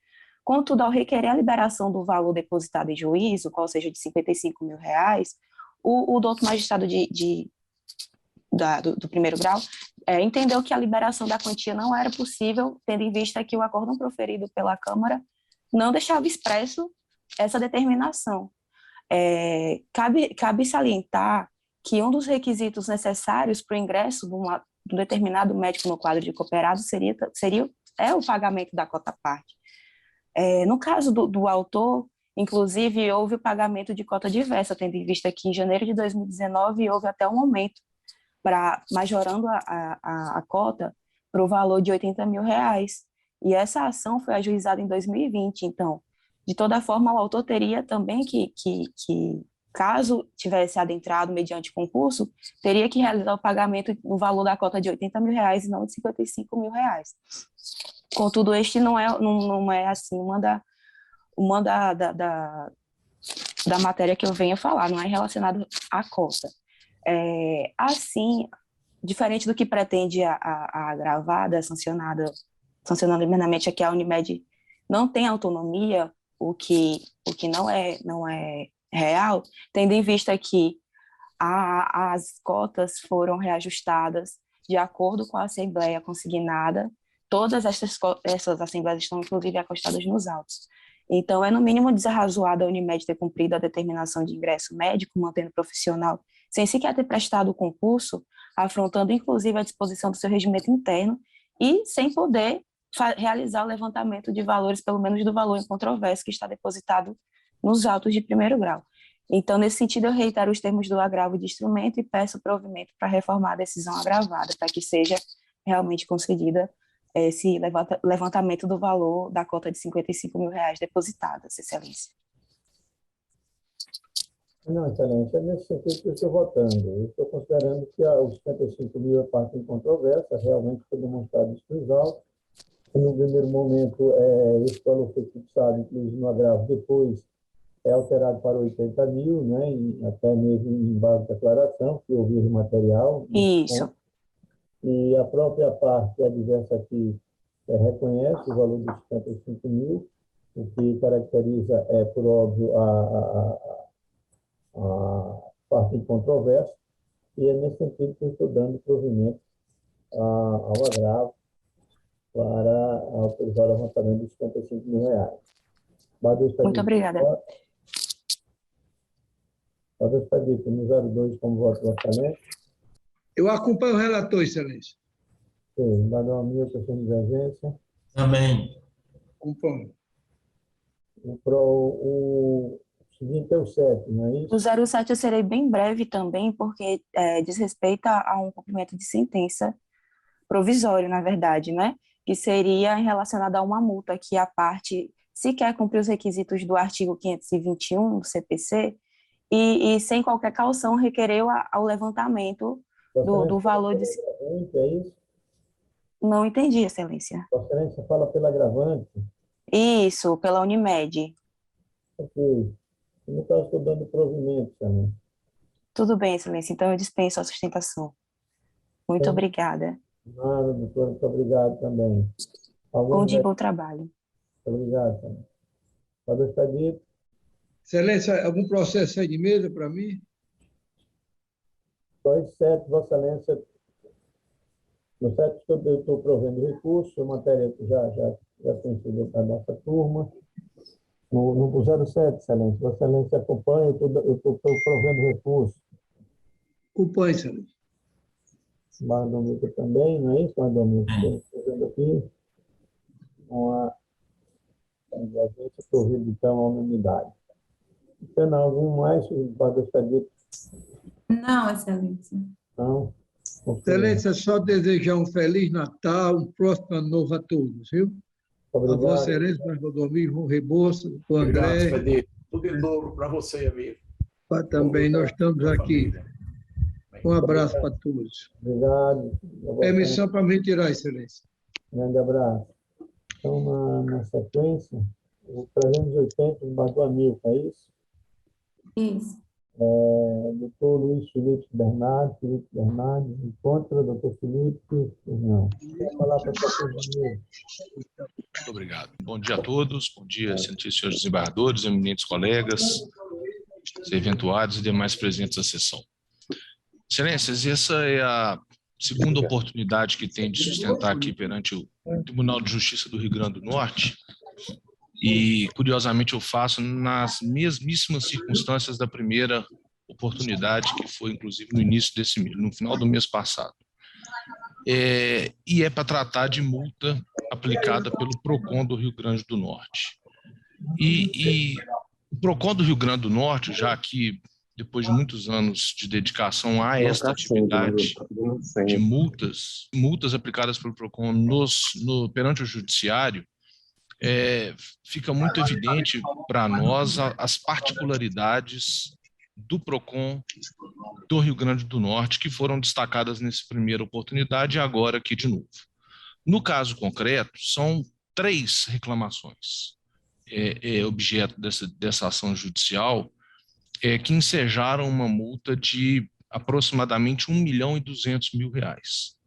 Contudo, ao requerer a liberação do valor depositado em juízo, qual seja de R$55 mil, o doutor magistrado do primeiro grau entendeu que a liberação da quantia não era possível, tendo em vista que o acórdão proferido pela Câmara não deixava expresso essa determinação. Cabe salientar que um dos requisitos necessários para o ingresso de um determinado médico no quadro de cooperado é o pagamento da cota parte. No caso do autor, inclusive, houve o pagamento de cota diversa, tendo em vista que em janeiro de 2019 houve até um aumento, majorando a cota para o valor de R$80 mil. E essa ação foi ajuizada em 2020. Então, de toda forma, o autor teria também que caso tivesse adentrado mediante concurso, teria que realizar o pagamento no valor da cota de R$80 mil e não de R$55 mil. Contudo, este não é assim uma da matéria que eu venho falar, não é relacionado à cota. Assim, diferente do que pretende a agravada, sancionando liminarmente aqui, a Unimed não tem autonomia, o que não é real, tendo em vista que as cotas foram reajustadas de acordo com a Assembleia consignada. Todas essas assembleias estão, inclusive, acostadas nos autos. Então, é no mínimo desarrazoado a Unimed ter cumprido a determinação de ingresso médico, mantendo profissional, sem sequer ter prestado o concurso, afrontando, inclusive, a disposição do seu regimento interno e sem poder realizar o levantamento de valores, pelo menos do valor em controvérsia que está depositado nos autos de primeiro grau. Então, nesse sentido, eu reitero os termos do agravo de instrumento e peço provimento para reformar a decisão agravada, para que seja realmente concedida esse levantamento do valor da cota de R$55 mil depositada, Excelência. Não, Excelência, é nesse sentido que eu estou votando. Eu estou considerando que os 55 mil é parte em controvérsia, realmente foi demonstrado isso nos autos. No primeiro momento, esse valor foi fixado, inclusive no agravo, depois alterado para 80 mil, né, e até mesmo em base de declaração, que houve material. Isso. E a própria parte adversa aqui reconhece o valor dos 55 mil, o que caracteriza, por óbvio, a parte de controvérsia, e é nesse sentido que eu estou dando provimento ao agravo para autorizar o levantamento de R$ 55.000. Muito obrigada. Padre Expedito, no 02 como voto do orçamento. Eu acompanho o relator, excelência. Sim, Badão Amil, questão de divergência. Também. Acompanho. O seguinte é o 7, não é isso? O 07 eu serei bem breve também, porque diz respeito a um cumprimento de sentença provisório, na verdade, né? Que seria relacionado a uma multa que a parte, se quer cumprir os requisitos do artigo 521 do CPC, e sem qualquer caução requereu ao levantamento do valor de... É isso? Não entendi, excelência. A excelência fala pela agravante. Isso, pela Unimed. Ok. No caso, estou dando provimento também. Tudo bem, excelência. Então, eu dispenso a sustentação. Muito obrigada. Nada, doutor. Muito obrigado também. Bom dia e bom trabalho. Obrigado também. Padre Expedito. Excelência, algum processo aí de mesa para mim? 2.7, Vossa Excelência. No 7 eu estou provendo recurso, a matéria já tem sido da nossa turma. No 07, Excelência, Vossa Excelência acompanha, eu estou provendo recurso. Acompanho, excelência. Mardomilton também, não é isso, Mardomilton? Estou vendo aqui. A gente provido, então, a unanimidade. Tem algum mais, Padre Expedito? Não, excelência. Não. Excelência, só desejar um Feliz Natal, um próximo ano novo a todos, viu? Obrigado. A Vossa Excelência, Marco Domingos, João Rebouça, o André. Obrigado, tudo em dobro para você, amigo. Também nós estamos aqui. Um abraço para todos. Obrigado. Permissão para me retirar, excelência. Grande abraço. Então, na sequência, o 380 do Amilcar, é isso? Isso. Doutor Luiz Felipe Bernardes, em contra, doutor Felipe, não. Vou falar para o doutor Jamil. Muito obrigado. Bom dia a todos, bom dia, senhores desembargadores, eminentes colegas, eventuários e demais presentes à sessão. Excelências, essa é a segunda oportunidade que tem de sustentar aqui perante o Tribunal de Justiça do Rio Grande do Norte, e, curiosamente, eu faço nas mesmíssimas circunstâncias da primeira oportunidade, que foi, inclusive, no início desse mês, no final do mês passado. E é para tratar de multa aplicada pelo PROCON do Rio Grande do Norte. E o PROCON do Rio Grande do Norte, já que, depois de muitos anos de dedicação a esta atividade de multas aplicadas pelo PROCON perante o Judiciário, fica muito evidente para nós as particularidades do PROCON do Rio Grande do Norte, que foram destacadas nessa primeira oportunidade e agora aqui de novo. No caso concreto, são 3 reclamações objeto dessa ação judicial, que ensejaram uma multa de aproximadamente R$1.200.000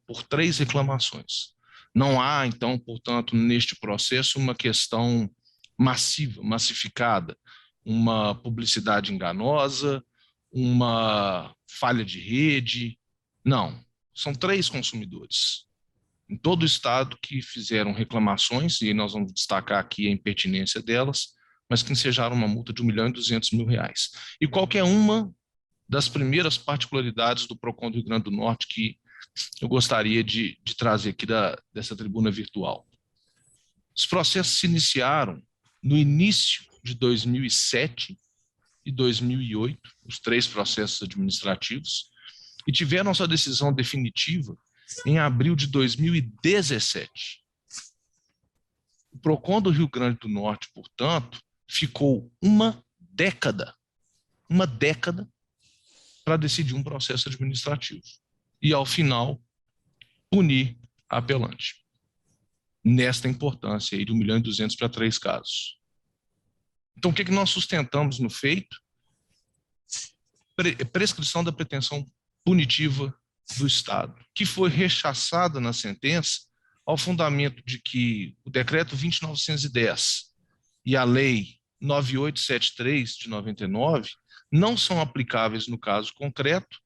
por 3 reclamações. Não há, então, portanto, neste processo uma questão massificada, uma publicidade enganosa, uma falha de rede. Não, são 3 consumidores em todo o estado que fizeram reclamações, e nós vamos destacar aqui a impertinência delas, mas que ensejaram uma multa de R$1.200.000. E qualquer uma das primeiras particularidades do PROCON do Rio Grande do Norte que eu gostaria de trazer aqui dessa tribuna virtual. Os processos se iniciaram no início de 2007 e 2008, os 3 processos administrativos, e tiveram sua decisão definitiva em abril de 2017. O PROCON do Rio Grande do Norte, portanto, ficou uma década para decidir um processo administrativo. E, ao final, punir a apelante. Nesta importância aí de R$1.200.000 para 3 casos. Então, o que nós sustentamos no feito? Prescrição da pretensão punitiva do Estado, que foi rechaçada na sentença ao fundamento de que o decreto 20.910, e a Lei 9873 de 99 não são aplicáveis no caso concreto,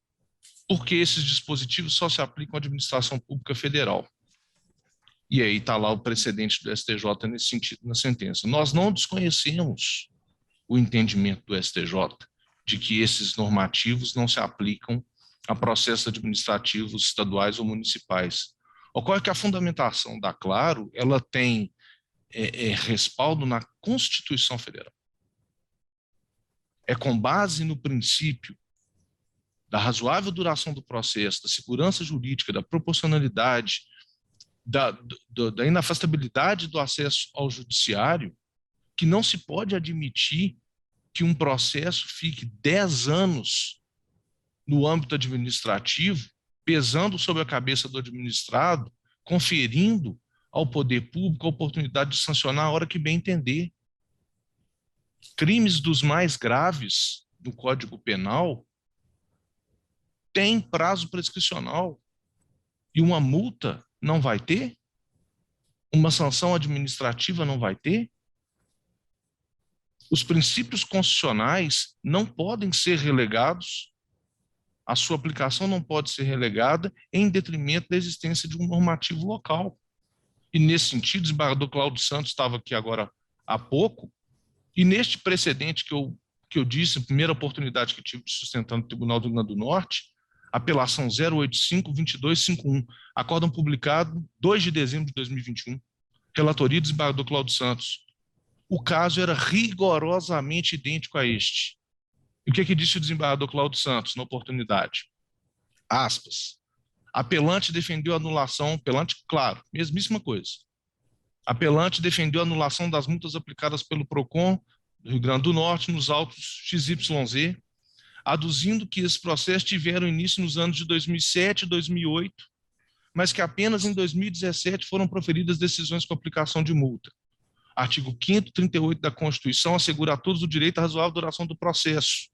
porque esses dispositivos só se aplicam à administração pública federal. E aí está lá o precedente do STJ nesse sentido, na sentença. Nós não desconhecemos o entendimento do STJ de que esses normativos não se aplicam a processos administrativos estaduais ou municipais. Ocorre que a fundamentação da Claro, ela tem respaldo na Constituição Federal. É com base no princípio da razoável duração do processo, da segurança jurídica, da proporcionalidade, da inafastabilidade do acesso ao judiciário, que não se pode admitir que um processo fique 10 anos no âmbito administrativo, pesando sobre a cabeça do administrado, conferindo ao poder público a oportunidade de sancionar a hora que bem entender. Crimes dos mais graves do Código Penal têm prazo prescricional e uma multa não vai ter? Uma sanção administrativa não vai ter? Os princípios constitucionais não podem ser relegados, a sua aplicação não pode ser relegada em detrimento da existência de um normativo local. E nesse sentido, o desembargador Cláudio Santos estava aqui agora há pouco, e neste precedente que eu disse, a primeira oportunidade que tive de sustentar no Tribunal do Rio Grande do Norte, apelação 085-2251, acórdão publicado 2 de dezembro de 2021, relatoria do desembargador Cláudio Santos. O caso era rigorosamente idêntico a este. E o que disse o desembargador Cláudio Santos na oportunidade? Aspas. Apelante defendeu a anulação, apelante, claro, mesmíssima coisa. Apelante defendeu a anulação das multas aplicadas pelo PROCON do Rio Grande do Norte nos autos XYZ, aduzindo que esses processos tiveram início nos anos de 2007 e 2008, mas que apenas em 2017 foram proferidas decisões com aplicação de multa. Artigo 5º, 38 da Constituição assegura a todos o direito à razoável duração do processo,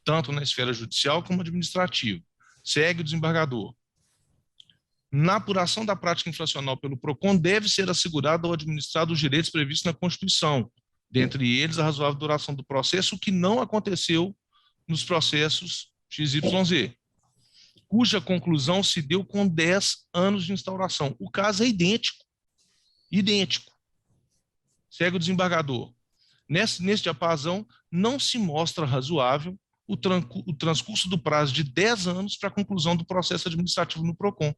tanto na esfera judicial como administrativa. Segue o desembargador. Na apuração da prática infracional pelo PROCON, deve ser assegurado ao administrado os direitos previstos na Constituição, dentre eles a razoável duração do processo, o que não aconteceu nos processos XYZ, cuja conclusão se deu com 10 anos de instauração. O caso é idêntico. Idêntico. Segue o desembargador. Nesse diapasão, não se mostra razoável o transcurso do prazo de 10 anos para a conclusão do processo administrativo no PROCON,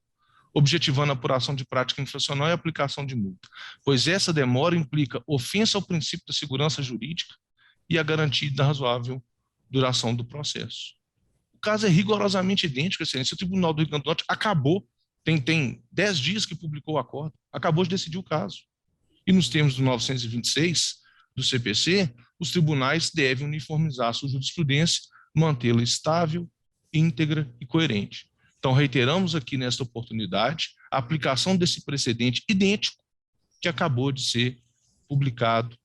objetivando a apuração de prática infracional e aplicação de multa, pois essa demora implica ofensa ao princípio da segurança jurídica e a garantia da razoável duração do processo. O caso é rigorosamente idêntico, excelência. O Tribunal do Rio Grande do Norte acabou, tem 10 dias que publicou o acordo, acabou de decidir o caso. E nos termos do 926 do CPC, os tribunais devem uniformizar a sua jurisprudência, mantê-la estável, íntegra e coerente. Então, reiteramos aqui nesta oportunidade a aplicação desse precedente idêntico que acabou de ser publicado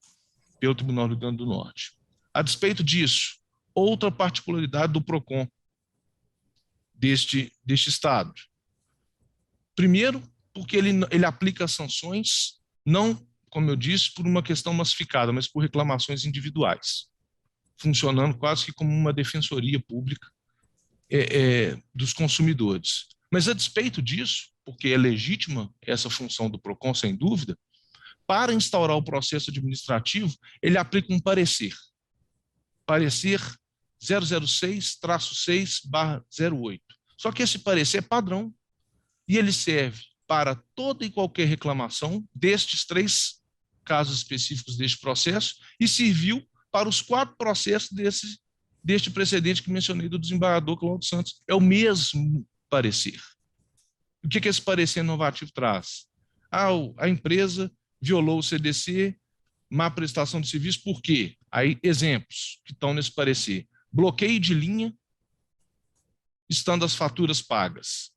pelo Tribunal do Rio Grande do Norte. A despeito disso, outra particularidade do PROCON deste Estado. Primeiro, porque ele aplica sanções, não, como eu disse, por uma questão massificada, mas por reclamações individuais, funcionando quase que como uma defensoria pública dos consumidores. Mas a despeito disso, porque é legítima essa função do PROCON, sem dúvida, para instaurar o processo administrativo, ele aplica um parecer. Parecer 006-6/08. Só que esse parecer é padrão e ele serve para toda e qualquer reclamação destes 3 casos específicos deste processo e serviu para os 4 processos deste precedente que mencionei do desembargador Cláudio Santos. É o mesmo parecer. O que esse parecer inovativo traz? A empresa violou o CDC, má prestação de serviço, por quê? Aí, exemplos que estão nesse parecer. Bloqueio de linha, estando as faturas pagas.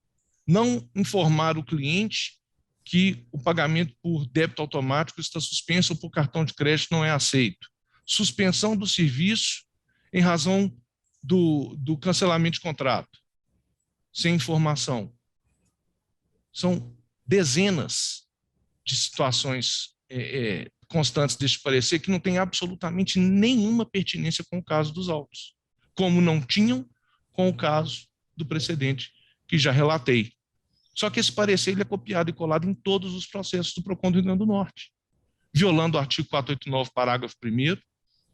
Não informar o cliente que o pagamento por débito automático está suspenso ou por cartão de crédito não é aceito. Suspensão do serviço em razão do cancelamento de contrato, sem informação. São dezenas de situações constantes deste parecer que não têm absolutamente nenhuma pertinência com o caso dos autos, como não tinham com o caso do precedente que já relatei. Só que esse parecer ele é copiado e colado em todos os processos do PROCON do Rio Grande do Norte, violando o artigo 489, parágrafo 1º,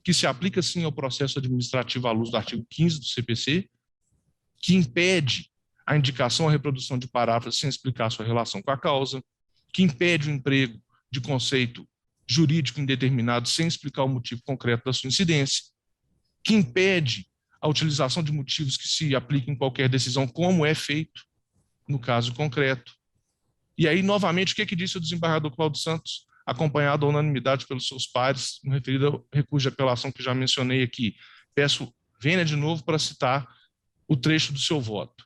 que se aplica, sim, ao processo administrativo à luz do artigo 15 do CPC, que impede a indicação ou a reprodução de parágrafos sem explicar sua relação com a causa, que impede o emprego de conceito jurídico indeterminado sem explicar o motivo concreto da sua incidência, que impede a utilização de motivos que se apliquem em qualquer decisão, como é feito no caso concreto. E aí, novamente, o que disse o desembargador Cláudio Santos, acompanhado à unanimidade pelos seus pares, no referido ao recurso de apelação que já mencionei aqui? Peço, venha de novo para citar o trecho do seu voto.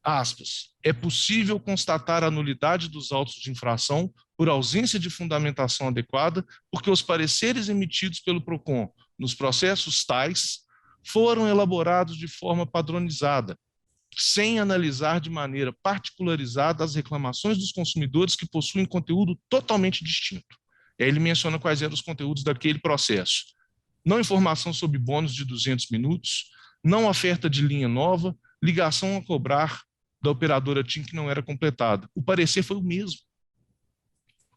Aspas, é possível constatar a nulidade dos autos de infração por ausência de fundamentação adequada, porque os pareceres emitidos pelo PROCON nos processos tais foram elaborados de forma padronizada, sem analisar de maneira particularizada as reclamações dos consumidores que possuem conteúdo totalmente distinto. E aí ele menciona quais eram os conteúdos daquele processo. Não informação sobre bônus de 200 minutos, não oferta de linha nova, ligação a cobrar da operadora TIM que não era completada. O parecer foi o mesmo.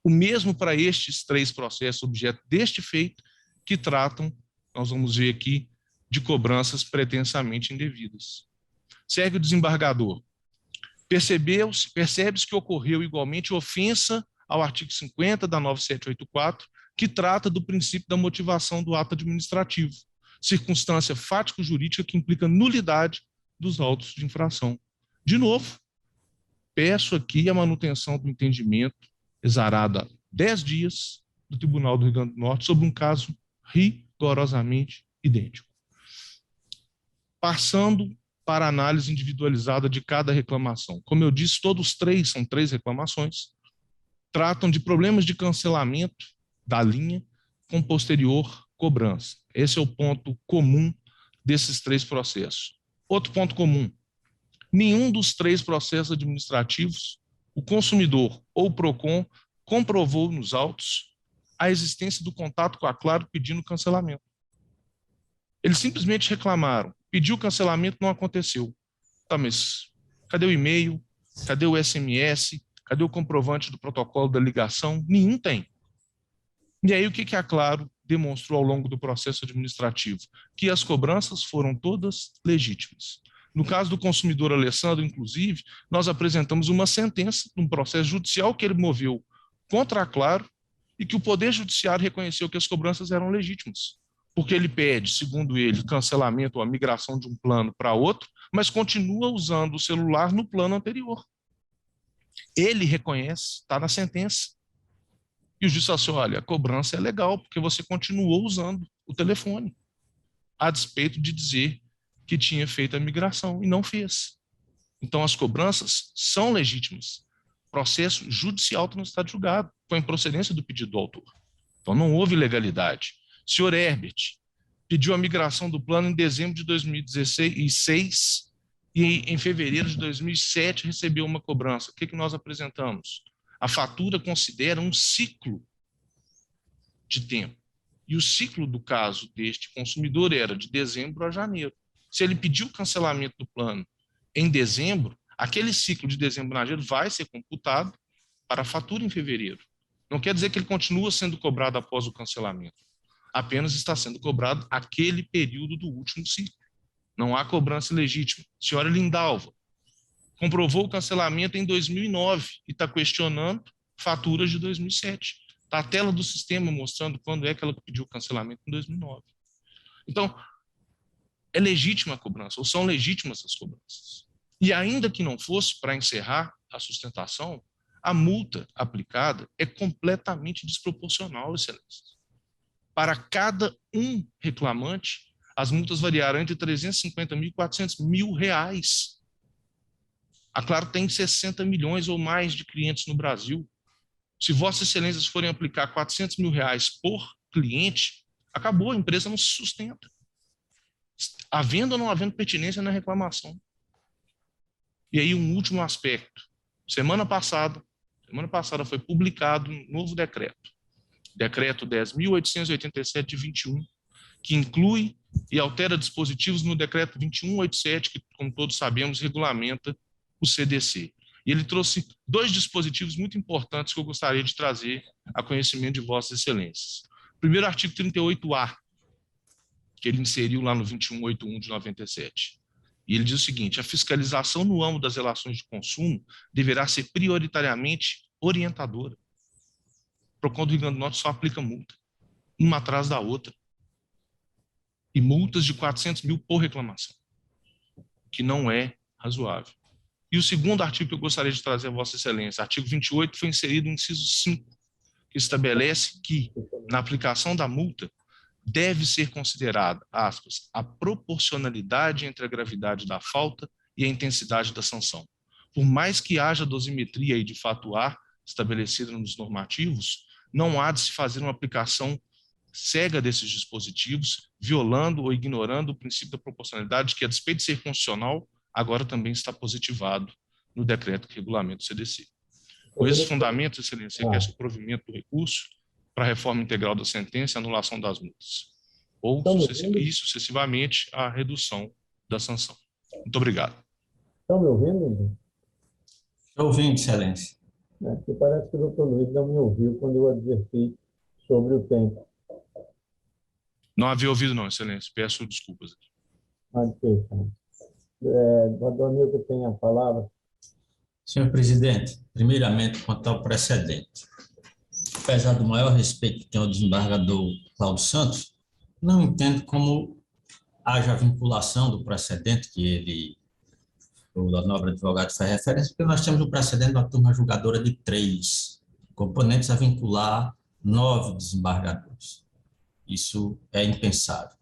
O mesmo para estes 3 processos objeto deste feito que tratam, nós vamos ver aqui, de cobranças pretensamente indevidas. Segue o desembargador. Percebe-se que ocorreu igualmente ofensa ao artigo 50 da 9784, que trata do princípio da motivação do ato administrativo, circunstância fático-jurídica que implica nulidade dos autos de infração. De novo, peço aqui a manutenção do entendimento exarado há 10 dias do Tribunal do Rio Grande do Norte sobre um caso rigorosamente idêntico. Passando para a análise individualizada de cada reclamação. Como eu disse, todos 3 são 3 reclamações, tratam de problemas de cancelamento da linha com posterior cobrança. Esse é o ponto comum desses 3 processos. Outro ponto comum, nenhum dos 3 processos administrativos, o consumidor ou o PROCON comprovou nos autos a existência do contato com a Claro pedindo cancelamento. Eles simplesmente reclamaram, pediu o cancelamento, não aconteceu. Tá, mas cadê o e-mail? Cadê o SMS? Cadê o comprovante do protocolo da ligação? Nenhum tem. E aí o que a Claro demonstrou ao longo do processo administrativo? Que as cobranças foram todas legítimas. No caso do consumidor Alessandro, inclusive, nós apresentamos uma sentença de um processo judicial que ele moveu contra a Claro e que o Poder Judiciário reconheceu que as cobranças eram legítimas, porque ele pede, segundo ele, cancelamento ou a migração de um plano para outro, mas continua usando o celular no plano anterior. Ele reconhece, está na sentença. E o juiz falou assim, olha, a cobrança é legal, porque você continuou usando o telefone, a despeito de dizer que tinha feito a migração e não fez. Então, as cobranças são legítimas. O processo judicial está no estado julgado, foi em procedência do pedido do autor. Então, não houve ilegalidade. O senhor Herbert pediu a migração do plano em dezembro de 2016 e em fevereiro de 2007 recebeu uma cobrança. O que nós apresentamos? A fatura considera um ciclo de tempo. E o ciclo do caso deste consumidor era de dezembro a janeiro. Se ele pediu o cancelamento do plano em dezembro, aquele ciclo de dezembro a janeiro vai ser computado para a fatura em fevereiro. Não quer dizer que ele continua sendo cobrado após o cancelamento. Apenas está sendo cobrado aquele período do último ciclo. Não há cobrança legítima. Senhora Lindalva comprovou o cancelamento em 2009 e está questionando faturas de 2007. Está a tela do sistema mostrando quando é que ela pediu o cancelamento em 2009. Então, é legítima a cobrança, ou são legítimas as cobranças. E ainda que não fosse para encerrar a sustentação, a multa aplicada é completamente desproporcional, excelência. Para cada um reclamante, as multas variarão entre 350 mil e 400 mil reais. A Claro tem 60 milhões ou mais de clientes no Brasil. Se vossas excelências forem aplicar 400 mil reais por cliente, acabou, a empresa não se sustenta. Havendo ou não havendo pertinência na reclamação. E aí um último aspecto. Semana passada foi publicado um novo decreto, Decreto 10.887 de 21, que inclui e altera dispositivos no decreto 2187, que, como todos sabemos, regulamenta o CDC. E ele trouxe 2 dispositivos muito importantes que eu gostaria de trazer a conhecimento de Vossas Excelências. Primeiro, artigo 38A, que ele inseriu lá no 2181 de 97. E ele diz o seguinte: a fiscalização no âmbito das relações de consumo deverá ser prioritariamente orientadora. O PROCON do Rio Grande do Norte só aplica multa, uma atrás da outra. E multas de 400 mil por reclamação, que não é razoável. E o segundo artigo que eu gostaria de trazer a Vossa Excelência, artigo 28, foi inserido o inciso 5, que estabelece que, na aplicação da multa, deve ser considerada, aspas, a proporcionalidade entre a gravidade da falta e a intensidade da sanção. Por mais que haja dosimetria aí de fato A estabelecida nos normativos, não há de se fazer uma aplicação cega desses dispositivos, violando ou ignorando o princípio da proporcionalidade, que, a despeito de ser constitucional, agora também está positivado no decreto que regulamenta o CDC. Com esses fundamentos, Excelência, requer o provimento do recurso para a reforma integral da sentença e anulação das multas, ou, e sucessivamente, a redução da sanção. Muito obrigado. Estão me ouvindo? Estou ouvindo, Excelência. Porque parece que o doutor Luiz não me ouviu quando eu adverti sobre o tempo. Não havia ouvido, não, Excelência. Peço desculpas. Doutor Milton tem a palavra. Senhor presidente, primeiramente, quanto ao precedente. Apesar do maior respeito que tem ao desembargador Cláudio Santos, não entendo como haja vinculação do precedente que o nobre advogado faz referência, porque nós temos um precedente da turma julgadora de 3 componentes a vincular 9 desembargadores. Isso é impensável.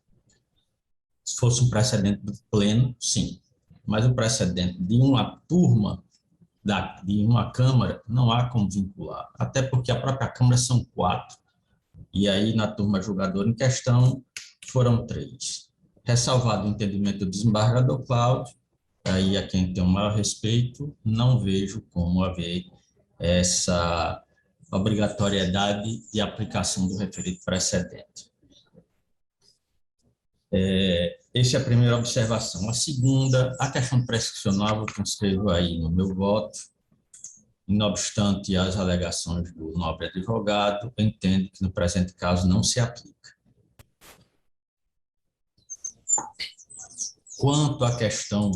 Se fosse um precedente pleno, sim. Mas o precedente de uma turma, de uma Câmara, não há como vincular. Até porque a própria Câmara são 4. E aí, na turma julgadora em questão, foram 3. Ressalvado o entendimento do desembargador Cláudio, aí a quem tem o maior respeito, não vejo como haver essa obrigatoriedade de aplicação do referido precedente. Essa é a primeira observação. A segunda, a questão prescricional, eu transcrevo aí no meu voto, não obstante as alegações do nobre advogado, eu entendo que no presente caso não se aplica. Quanto à questão,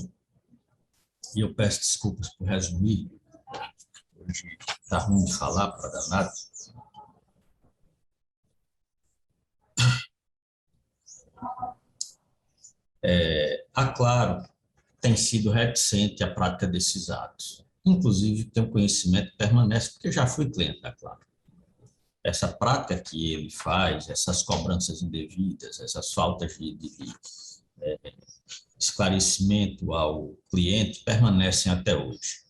e eu peço desculpas por resumir, hoje está ruim de falar para danado, claro, tem sido reticente à prática desses atos. Inclusive, tem um conhecimento que permanece, porque já fui cliente da Claro. Essa prática que ele faz, essas cobranças indevidas, essas faltas de esclarecimento ao cliente, permanecem até hoje.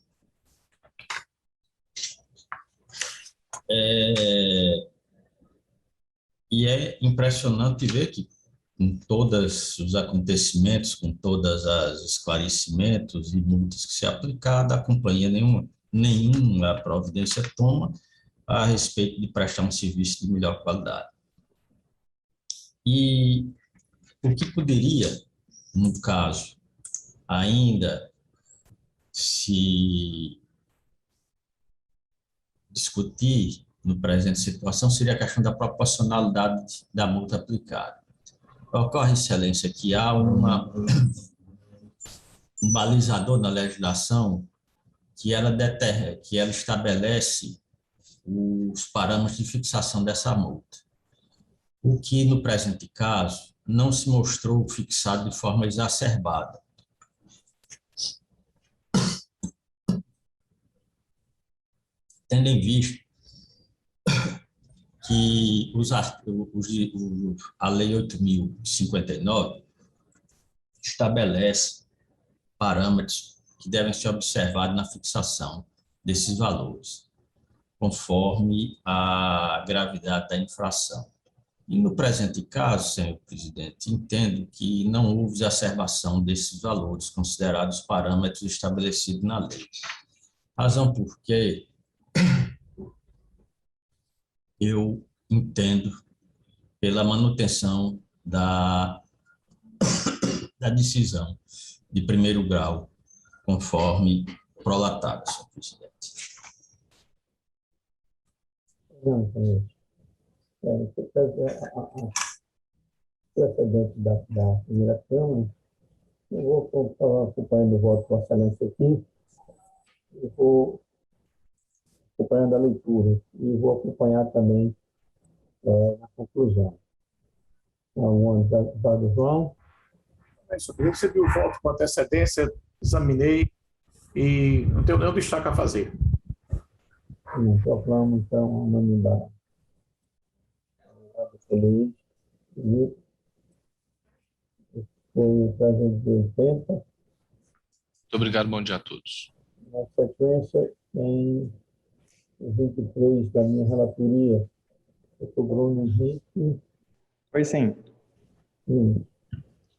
E é impressionante ver que, com todos os acontecimentos, com todos os esclarecimentos e multas que se aplicaram, a companhia nenhuma providência toma a respeito de prestar um serviço de melhor qualidade. E o que poderia, no caso, ainda se discutir no presente situação seria a questão da proporcionalidade da multa aplicada. Ocorre, Excelência, que há um balizador na legislação que ela estabelece os parâmetros de fixação dessa multa, o que, no presente caso, não se mostrou fixado de forma exacerbada. Tendo em vista que a Lei 8.059 estabelece parâmetros que devem ser observados na fixação desses valores, conforme a gravidade da infração. E no presente caso, senhor presidente, entendo que não houve exacerbação desses valores considerados parâmetros estabelecidos na lei. Razão por que eu entendo pela manutenção da decisão de primeiro grau, conforme prolatado, senhor presidente. Não, senhor. Precedente da primeira Câmara, eu vou acompanhando o voto com excelência aqui, eu vou acompanhando a leitura e vou acompanhar também a conclusão. Então, deputado João. Eu recebi o voto com antecedência, examinei e não tenho nenhum destaque a fazer. Proclamo, então, a unanimidade. Feliz. Foi o 380. Muito obrigado, bom dia a todos. Na sequência, tem o 23 da minha relatoria. Doutor Bruno Henrique. Foi sim.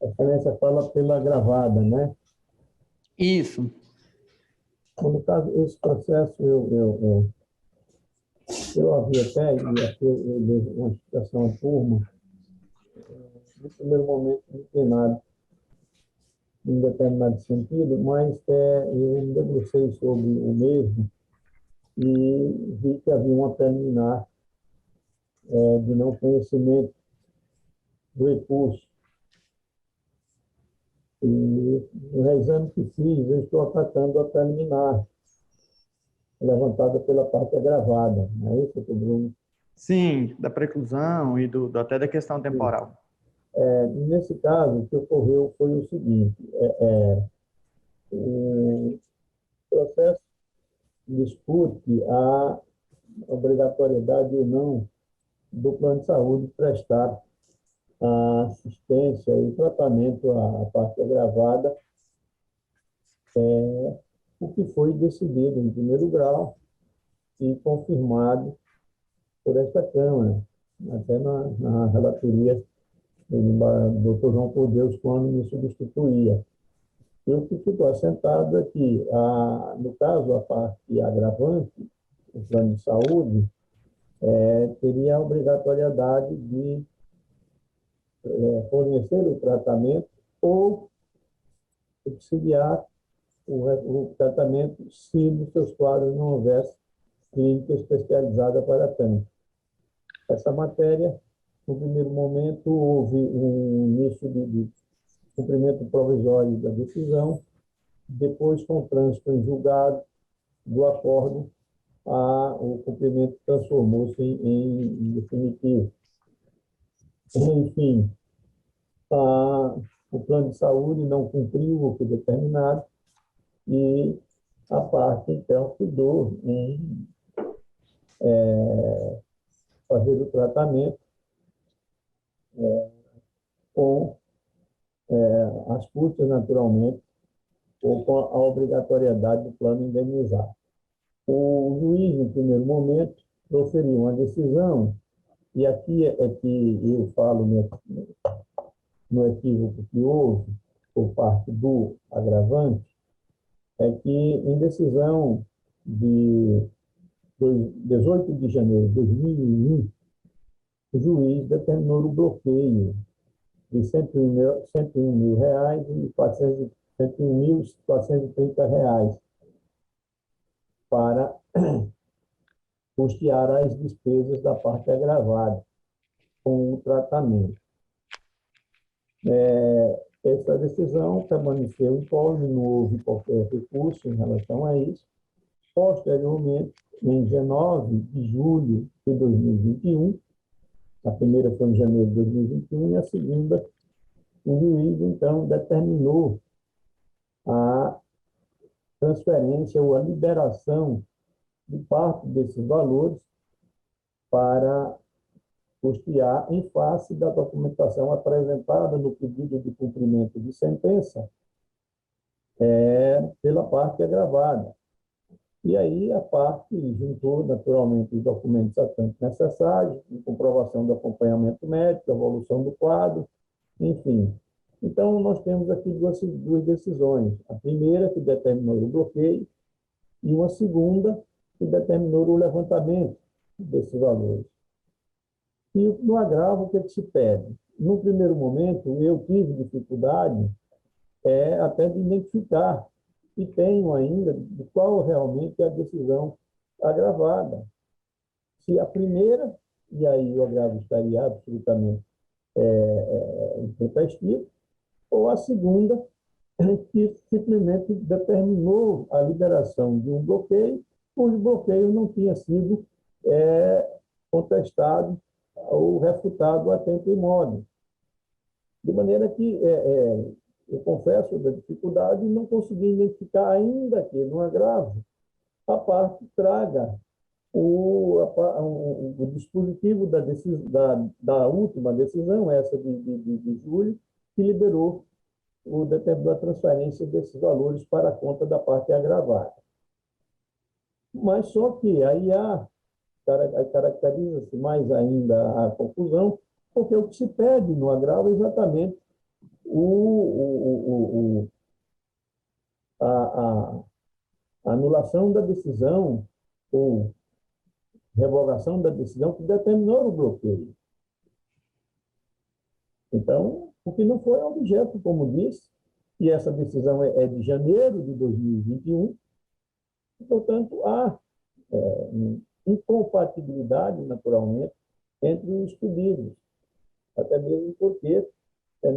A excelência fala pela gravada, né? Isso. No caso, esse processo, eu havia até, e aqui eu dei uma explicação à turma, no primeiro momento, inclinado em determinado sentido, mas eu me debrucei sobre o mesmo e vi que havia uma preliminar de não conhecimento do recurso. E no reexame que fiz, eu estou atacando a preliminar, levantada pela parte agravada. Não é isso, doutor Bruno? Sim, da preclusão e até da questão temporal. Nesse caso, o que ocorreu foi o seguinte: o processo discute a obrigatoriedade ou não do plano de saúde prestar a assistência e tratamento à parte agravada, o que foi decidido em primeiro grau e confirmado por esta Câmara, até na relatoria do Dr. João por Deus, quando me substituía. E o que ficou assentado é que, no caso, a parte agravante, o plano de saúde, teria a obrigatoriedade de fornecer o tratamento ou subsidiar o tratamento se nos seus quadros não houvesse clínica especializada para tanto. Essa matéria, no primeiro momento, houve um início de cumprimento provisório da decisão, depois, com o trânsito em julgado do acordo, o cumprimento transformou-se em definitivo. Enfim, o plano de saúde não cumpriu o que determinado e a parte, então, cuidou em fazer o tratamento com as custas, naturalmente, ou com a obrigatoriedade do plano indenizar. O juiz, no primeiro momento, proferiu uma decisão, e aqui é que eu falo no equívoco que houve por parte do agravante, é que em decisão de 18 de janeiro de 2001, o juiz determinou o bloqueio de R$ 101.430 para custear as despesas da parte agravada com o tratamento. Essa decisão permaneceu incólume, não houve qualquer recurso em relação a isso. Posteriormente, em 19 de julho de 2021, a primeira foi em janeiro de 2021 e a segunda, o juiz, então, determinou a transferência ou a liberação de parte desses valores para custear em face da documentação apresentada no pedido de cumprimento de sentença pela parte agravada. E aí a parte juntou, naturalmente, os documentos a tanto necessários, comprovação do acompanhamento médico, evolução do quadro, enfim. Então, nós temos aqui duas decisões. A primeira, que determinou o bloqueio, e uma segunda, que determinou o levantamento desses valores. E no agravo, o que se pede? No primeiro momento, eu tive dificuldade até de identificar, e tenho ainda, de qual realmente é a decisão agravada. Se a primeira, e aí o agravo estaria absolutamente intempestivo, ou a segunda, que simplesmente determinou a liberação de um bloqueio, cujo bloqueio não tinha sido contestado ou refutado a tempo e modo. De maneira que eu confesso da dificuldade e não consegui identificar ainda que, no agravo, a parte traga o dispositivo da última decisão, essa de julho, que liberou a transferência desses valores para a conta da parte agravada. Mas só que aí caracteriza-se mais ainda a confusão, porque o que se pede no agravo é exatamente a anulação da decisão ou revogação da decisão que determinou o bloqueio. Então, o que não foi objeto, como disse, e essa decisão é de janeiro de 2021, e, portanto, há incompatibilidade, naturalmente, entre os pedidos, até mesmo porque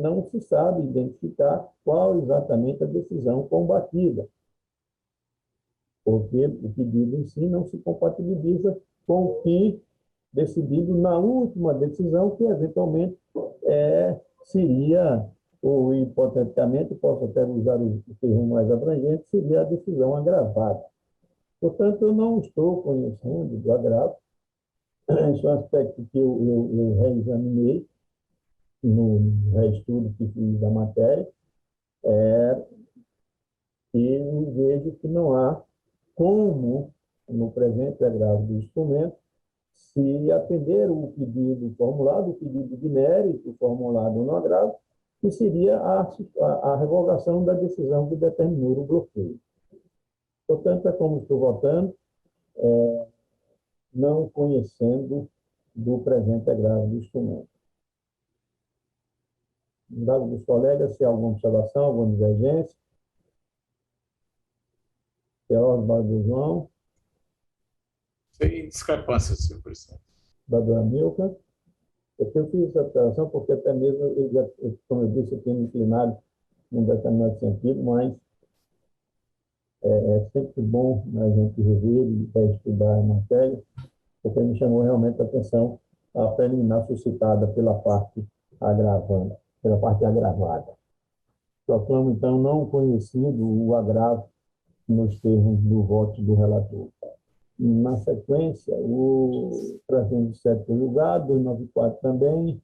não se sabe identificar qual exatamente a decisão combatida, porque o pedido em si não se compatibiliza com o que decidido na última decisão, que eventualmente seria, ou hipoteticamente, posso até usar o termo mais abrangente, seria a decisão agravada. Portanto, eu não estou conhecendo do agravo, esse é um aspecto que eu reexaminei no reestudo que fiz da matéria, e vejo que não há como, no presente agravo do instrumento, se atender o pedido formulado, o pedido de mérito formulado no agravo, que seria a revogação da decisão que determinou o bloqueio. Portanto, é como estou votando, não conhecendo do presente agravo do instrumento. Dado dos colegas, se há alguma observação, alguma divergência. Teólogo do João. Sem discrepância, senhor presidente. Da dona Milka. Eu fiz essa observação porque até mesmo, como eu disse, eu tenho inclinado num determinado sentido, mas é sempre bom a gente rever e estudar a matéria, porque me chamou realmente a atenção a preliminar suscitada pela parte agravada. Proclamo, então, não conhecido o agravo nos termos do voto do relator. Na sequência, o 307 foi julgado, 294 também,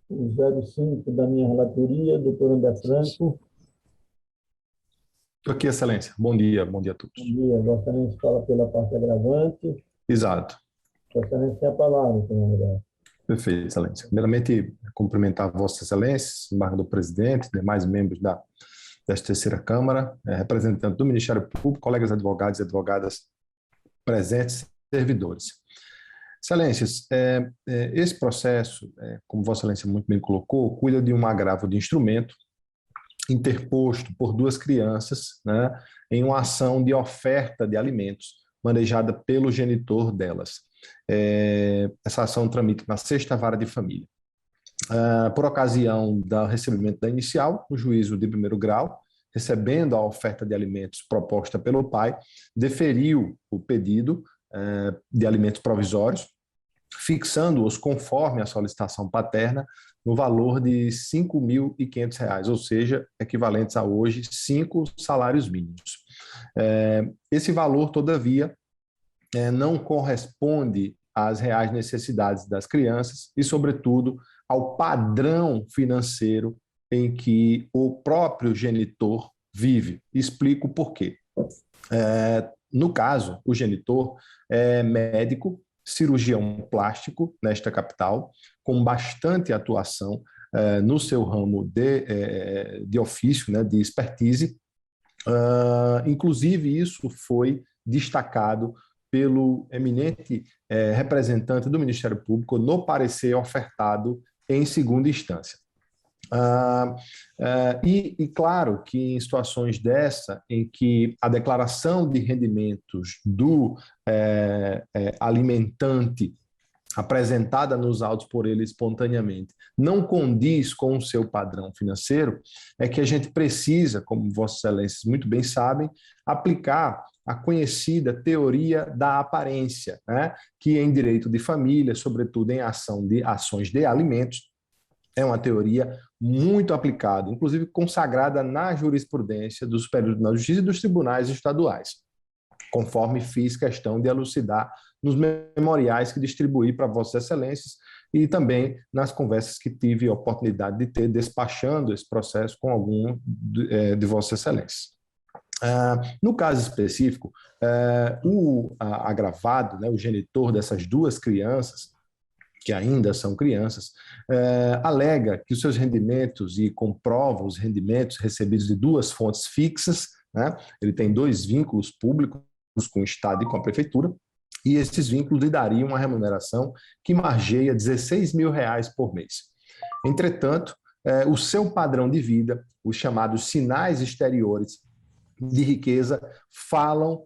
o 05 da minha relatoria, doutor André Franco. Estou aqui, Excelência. Bom dia a todos. Bom dia, Vossa Excelência fala pela parte agravante. Exato. Vossa Excelência tem a palavra, senhor André. Perfeito, Excelência. Primeiramente, cumprimentar Vossa Excelência, embargo do presidente, demais membros desta terceira Câmara, representante do Ministério Público, colegas advogados e advogadas presentes, servidores. Excelências, esse processo, como Vossa Excelência muito bem colocou, cuida de um agravo de instrumento interposto por duas crianças, né, em uma ação de oferta de alimentos manejada pelo genitor delas. Essa ação tramita na 6ª Vara de Família. Por ocasião do recebimento da inicial, o juízo de primeiro grau, recebendo a oferta de alimentos proposta pelo pai, deferiu o pedido de alimentos provisórios, fixando-os conforme a solicitação paterna no valor de R$ 5.500, ou seja, equivalentes a hoje 5 salários mínimos. Esse valor, todavia, não corresponde às reais necessidades das crianças e, sobretudo, ao padrão financeiro em que o próprio genitor vive. Explico por quê. No caso, o genitor é médico, cirurgião plástico nesta capital, com bastante atuação no seu ramo de ofício, né, de expertise. Inclusive, isso foi destacado pelo eminente representante do Ministério Público no parecer ofertado em segunda instância. E claro que em situações dessa, em que a declaração de rendimentos do alimentante apresentada nos autos por ele espontaneamente não condiz com o seu padrão financeiro, é que a gente precisa, como Vossas Excelências muito bem sabem, aplicar a conhecida teoria da aparência, né? Que em direito de família, sobretudo em ações de alimentos, é uma teoria muito aplicada, inclusive consagrada na jurisprudência do Superior Tribunal de Justiça e dos tribunais estaduais, conforme fiz questão de elucidar nos memoriais que distribuí para Vossas Excelências e também nas conversas que tive a oportunidade de ter despachando esse processo com algum de Vossas Excelências. No caso específico, o agravado, né, o genitor dessas duas crianças, que ainda são crianças, alega que os seus rendimentos, e comprova os rendimentos recebidos de duas fontes fixas, né, ele tem 2 vínculos públicos com o Estado e com a Prefeitura, e esses vínculos lhe dariam uma remuneração que margeia R$16 mil por mês. Entretanto, o seu padrão de vida, os chamados sinais exteriores de riqueza, falam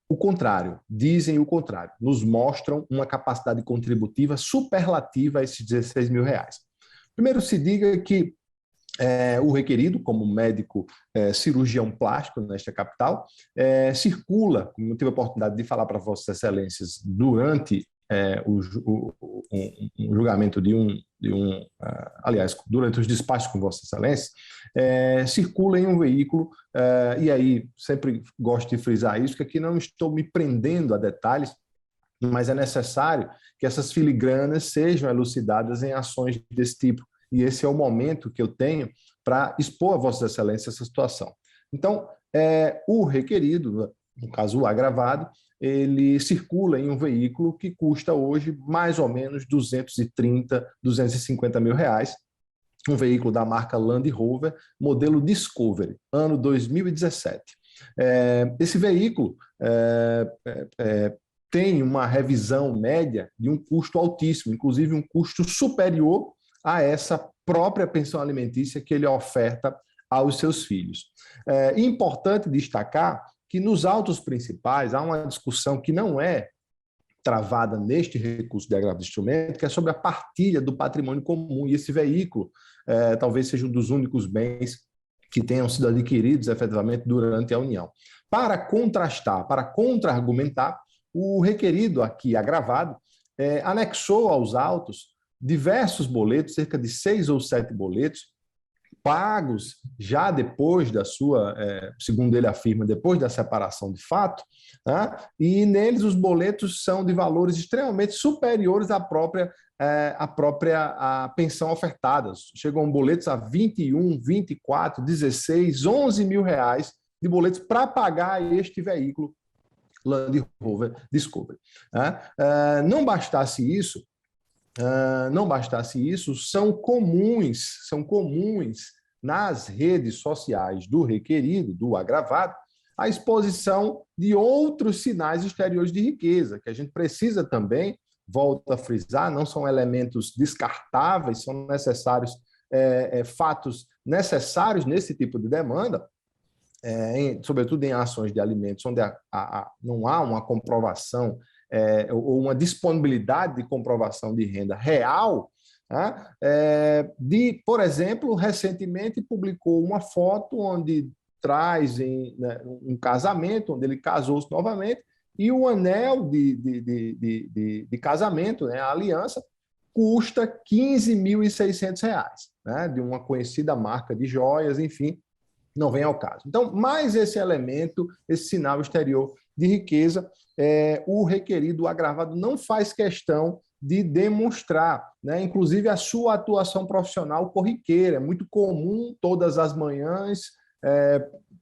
o contrário, dizem o contrário, nos mostram uma capacidade contributiva superlativa a esses R$16 mil. Primeiro, se diga que o requerido, como médico cirurgião plástico nesta capital, circula, como eu tive a oportunidade de falar para Vossas Excelências durante o julgamento aliás, durante os despachos com Vossas Excelências, circula em um veículo, e aí sempre gosto de frisar isso, que aqui não estou me prendendo a detalhes, mas é necessário que essas filigranas sejam elucidadas em ações desse tipo. E esse é o momento que eu tenho para expor a Vossas Excelências essa situação. Então, o requerido, no caso o agravado, ele circula em um veículo que custa hoje mais ou menos 230, 250 mil reais, um veículo da marca Land Rover, modelo Discovery, ano 2017. Esse veículo tem uma revisão média de um custo altíssimo, inclusive um custo superior a essa própria pensão alimentícia que ele oferta aos seus filhos. É importante destacar que nos autos principais há uma discussão que não é travada neste recurso de agravo de instrumento, que é sobre a partilha do patrimônio comum, e esse veículo talvez seja um dos únicos bens que tenham sido adquiridos efetivamente durante a união. Para contrastar, para contra-argumentar, o requerido aqui agravado anexou aos autos diversos boletos, cerca de 6 ou 7 boletos, pagos já depois da sua, segundo ele afirma, depois da separação de fato, né? E neles os boletos são de valores extremamente superiores à própria pensão ofertada. Chegam boletos a 21, 24, 16, 11 mil reais de boletos para pagar este veículo Land Rover Discovery. Não bastasse isso, são comuns nas redes sociais do requerido, do agravado, a exposição de outros sinais exteriores de riqueza, que a gente precisa também, volto a frisar, não são elementos descartáveis, são necessários, fatos necessários nesse tipo de demanda, sobretudo em ações de alimentos, onde não há uma comprovação ou uma disponibilidade de comprovação de renda real, por exemplo, recentemente publicou uma foto onde traz um casamento, onde ele casou-se novamente, e o anel de casamento, né, a aliança, custa R$ 15.600, né, de uma conhecida marca de joias, enfim, não vem ao caso. Então, mais esse elemento, esse sinal exterior de riqueza, o requerido, o agravado, não faz questão de demonstrar, né? Inclusive a sua atuação profissional corriqueira. É muito comum, todas as manhãs,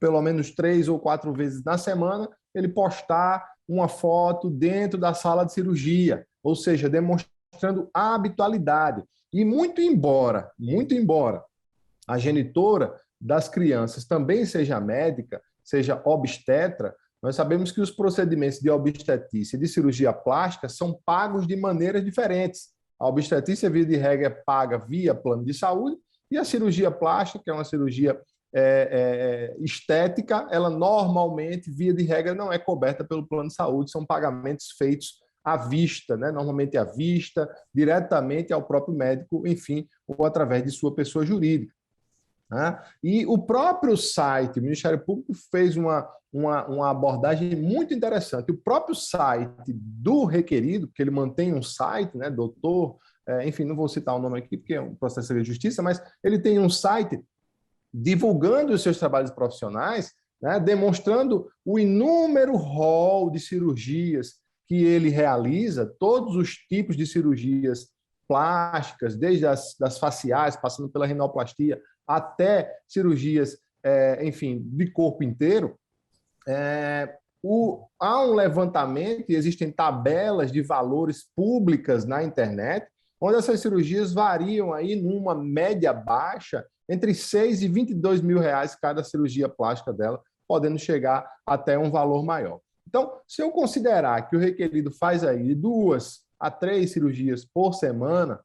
pelo menos 3 ou 4 vezes na semana, ele postar uma foto dentro da sala de cirurgia, ou seja, demonstrando a habitualidade. E muito embora a genitora das crianças também seja médica, seja obstetra, Nós sabemos que os procedimentos de obstetrícia e de cirurgia plástica são pagos de maneiras diferentes. A obstetrícia, via de regra, é paga via plano de saúde, e a cirurgia plástica, que é uma cirurgia estética, ela normalmente, via de regra, não é coberta pelo plano de saúde, são pagamentos feitos à vista, né? Normalmente à vista, diretamente ao próprio médico, enfim, ou através de sua pessoa jurídica. Né? E o próprio site, o Ministério Público fez uma abordagem muito interessante. O próprio site do requerido, porque ele mantém um site, né, doutor, enfim, não vou citar o nome aqui, porque é um processo de justiça, mas ele tem um site divulgando os seus trabalhos profissionais, né, demonstrando o inúmero rol de cirurgias que ele realiza, todos os tipos de cirurgias plásticas, desde das faciais, passando pela rinoplastia, até cirurgias, enfim, de corpo inteiro. Há um levantamento e existem tabelas de valores públicas na internet, onde essas cirurgias variam aí numa média baixa entre 6 e 22 mil reais cada cirurgia plástica dela, podendo chegar até um valor maior. Então, se eu considerar que o requerido faz aí 2 a 3 cirurgias por semana,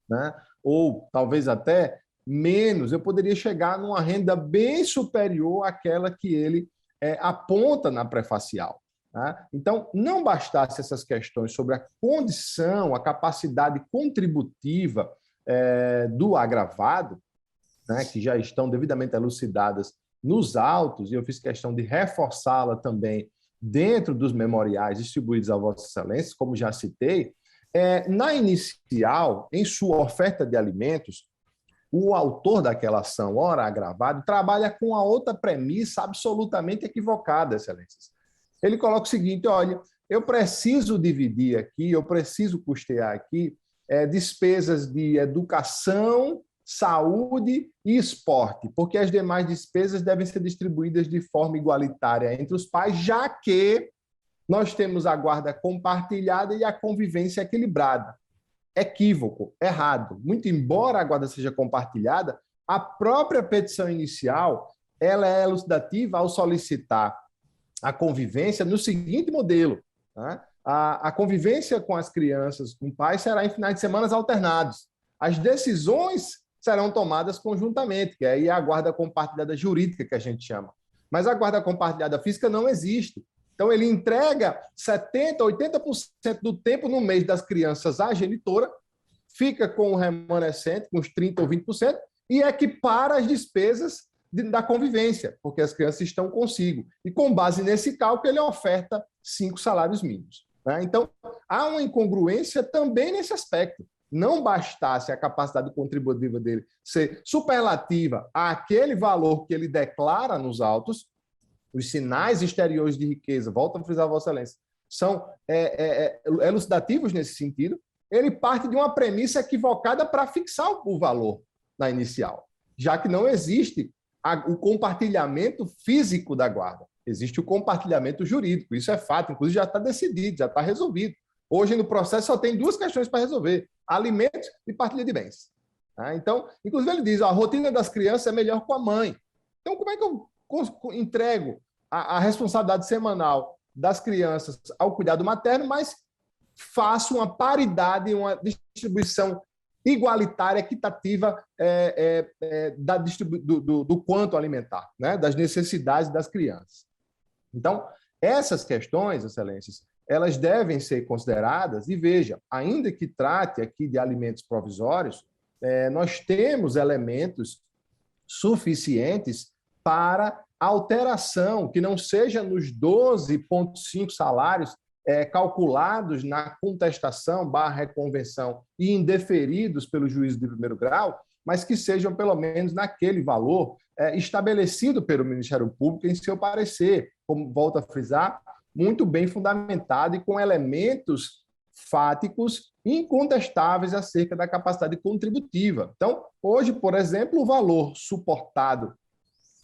né, ou talvez até menos, eu poderia chegar numa renda bem superior àquela que ele aponta na pré-facial. Né? Então, não bastasse essas questões sobre a condição, a capacidade contributiva do agravado, né, que já estão devidamente elucidadas nos autos, e eu fiz questão de reforçá-la também dentro dos memoriais distribuídos a Vossa Excelência, como já citei. Na inicial, em sua oferta de alimentos, o autor daquela ação, ora agravado, trabalha com a outra premissa absolutamente equivocada, Excelências. Ele coloca o seguinte: olha, eu preciso dividir aqui, eu preciso custear aqui despesas de educação, saúde e esporte, porque as demais despesas devem ser distribuídas de forma igualitária entre os pais, já que nós temos a guarda compartilhada e a convivência equilibrada. Equívoco, errado. Muito embora a guarda seja compartilhada, a própria petição inicial ela é elucidativa ao solicitar a convivência no seguinte modelo. Né? A convivência com as crianças, com pais, será em finais de semana alternados. As decisões serão tomadas conjuntamente, que aí é a guarda compartilhada jurídica que a gente chama. Mas a guarda compartilhada física não existe. Então, ele entrega 70%, 80% do tempo no mês das crianças à genitora, fica com o remanescente, com os 30% ou 20%, e equipara as despesas da convivência, porque as crianças estão consigo. E, com base nesse cálculo, ele oferta 5 salários mínimos. Né? Então, há uma incongruência também nesse aspecto. Não bastasse a capacidade contributiva dele ser superlativa àquele valor que ele declara nos autos, os sinais exteriores de riqueza, volto a frisar, Vossa Excelência, são elucidativos nesse sentido, ele parte de uma premissa equivocada para fixar o valor na inicial, já que não existe o compartilhamento físico da guarda, existe o compartilhamento jurídico, isso é fato, inclusive já está decidido, já está resolvido. Hoje, no processo, só tem 2 questões para resolver: alimentos e partilha de bens. Então, inclusive, ele diz: a rotina das crianças é melhor com a mãe. Então, como é que eu entrego a responsabilidade semanal das crianças ao cuidado materno, mas faço uma paridade, uma distribuição igualitária, equitativa do quanto alimentar, né? Das necessidades das crianças? Então, essas questões, Excelências, elas devem ser consideradas, e veja, ainda que trate aqui de alimentos provisórios, nós temos elementos suficientes para alteração, que não seja nos 12,5 salários calculados na contestação / reconvenção e indeferidos pelo juízo de primeiro grau, mas que sejam pelo menos naquele valor estabelecido pelo Ministério Público em seu parecer, como volto a frisar, muito bem fundamentado e com elementos fáticos incontestáveis acerca da capacidade contributiva. Então, hoje, por exemplo, o valor suportado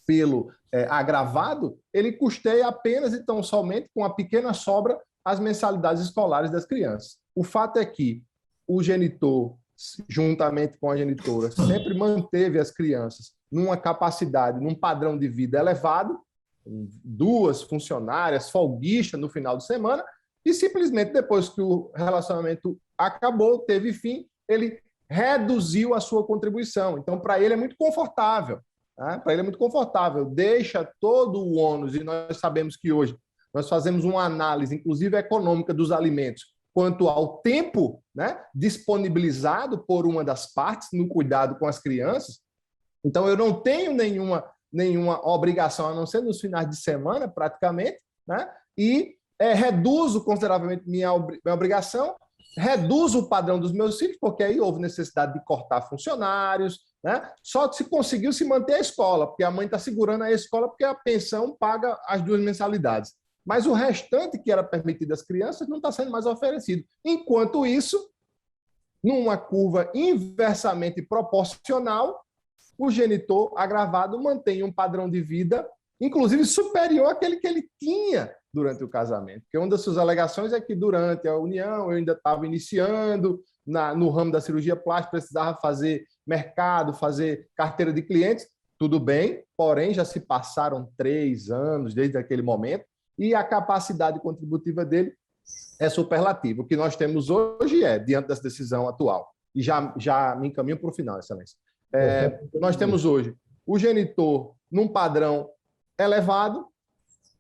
pelo agravado, ele custeia apenas e tão somente, com uma pequena sobra, as mensalidades escolares das crianças. O fato é que o genitor, juntamente com a genitora, sempre manteve as crianças numa capacidade, num padrão de vida elevado, 2 funcionárias, folguista no final de semana, e simplesmente depois que o relacionamento acabou, teve fim, ele reduziu a sua contribuição. Então, para ele é muito confortável. Tá? Para ele é muito confortável. Deixa todo o ônus, e nós sabemos que hoje nós fazemos uma análise, inclusive econômica, dos alimentos, quanto ao tempo, né, disponibilizado por uma das partes no cuidado com as crianças. Então, eu não tenho nenhuma obrigação, a não ser nos finais de semana, praticamente, né, e reduzo consideravelmente minha obrigação, reduzo o padrão dos meus filhos, porque aí houve necessidade de cortar funcionários, né? Só se conseguiu se manter a escola, porque a mãe está segurando a escola porque a pensão paga as 2 mensalidades. Mas o restante que era permitido às crianças não está sendo mais oferecido. Enquanto isso, numa curva inversamente proporcional, o genitor agravado mantém um padrão de vida, inclusive superior àquele que ele tinha durante o casamento. Porque uma das suas alegações é que durante a união eu ainda estava iniciando no ramo da cirurgia plástica, precisava fazer mercado, fazer carteira de clientes. Tudo bem, porém já se passaram 3 anos desde aquele momento e a capacidade contributiva dele é superlativa. O que nós temos hoje diante dessa decisão atual, e já me encaminho para o final, Excelência, nós temos hoje o genitor num padrão elevado,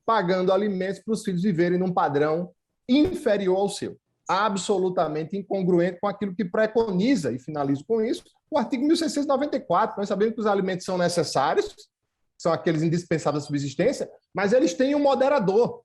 pagando alimentos para os filhos viverem num padrão inferior ao seu. Absolutamente incongruente com aquilo que preconiza, e finalizo com isso, o artigo 1694. Nós sabemos que os alimentos são necessários, são aqueles indispensáveis à subsistência, mas eles têm um moderador,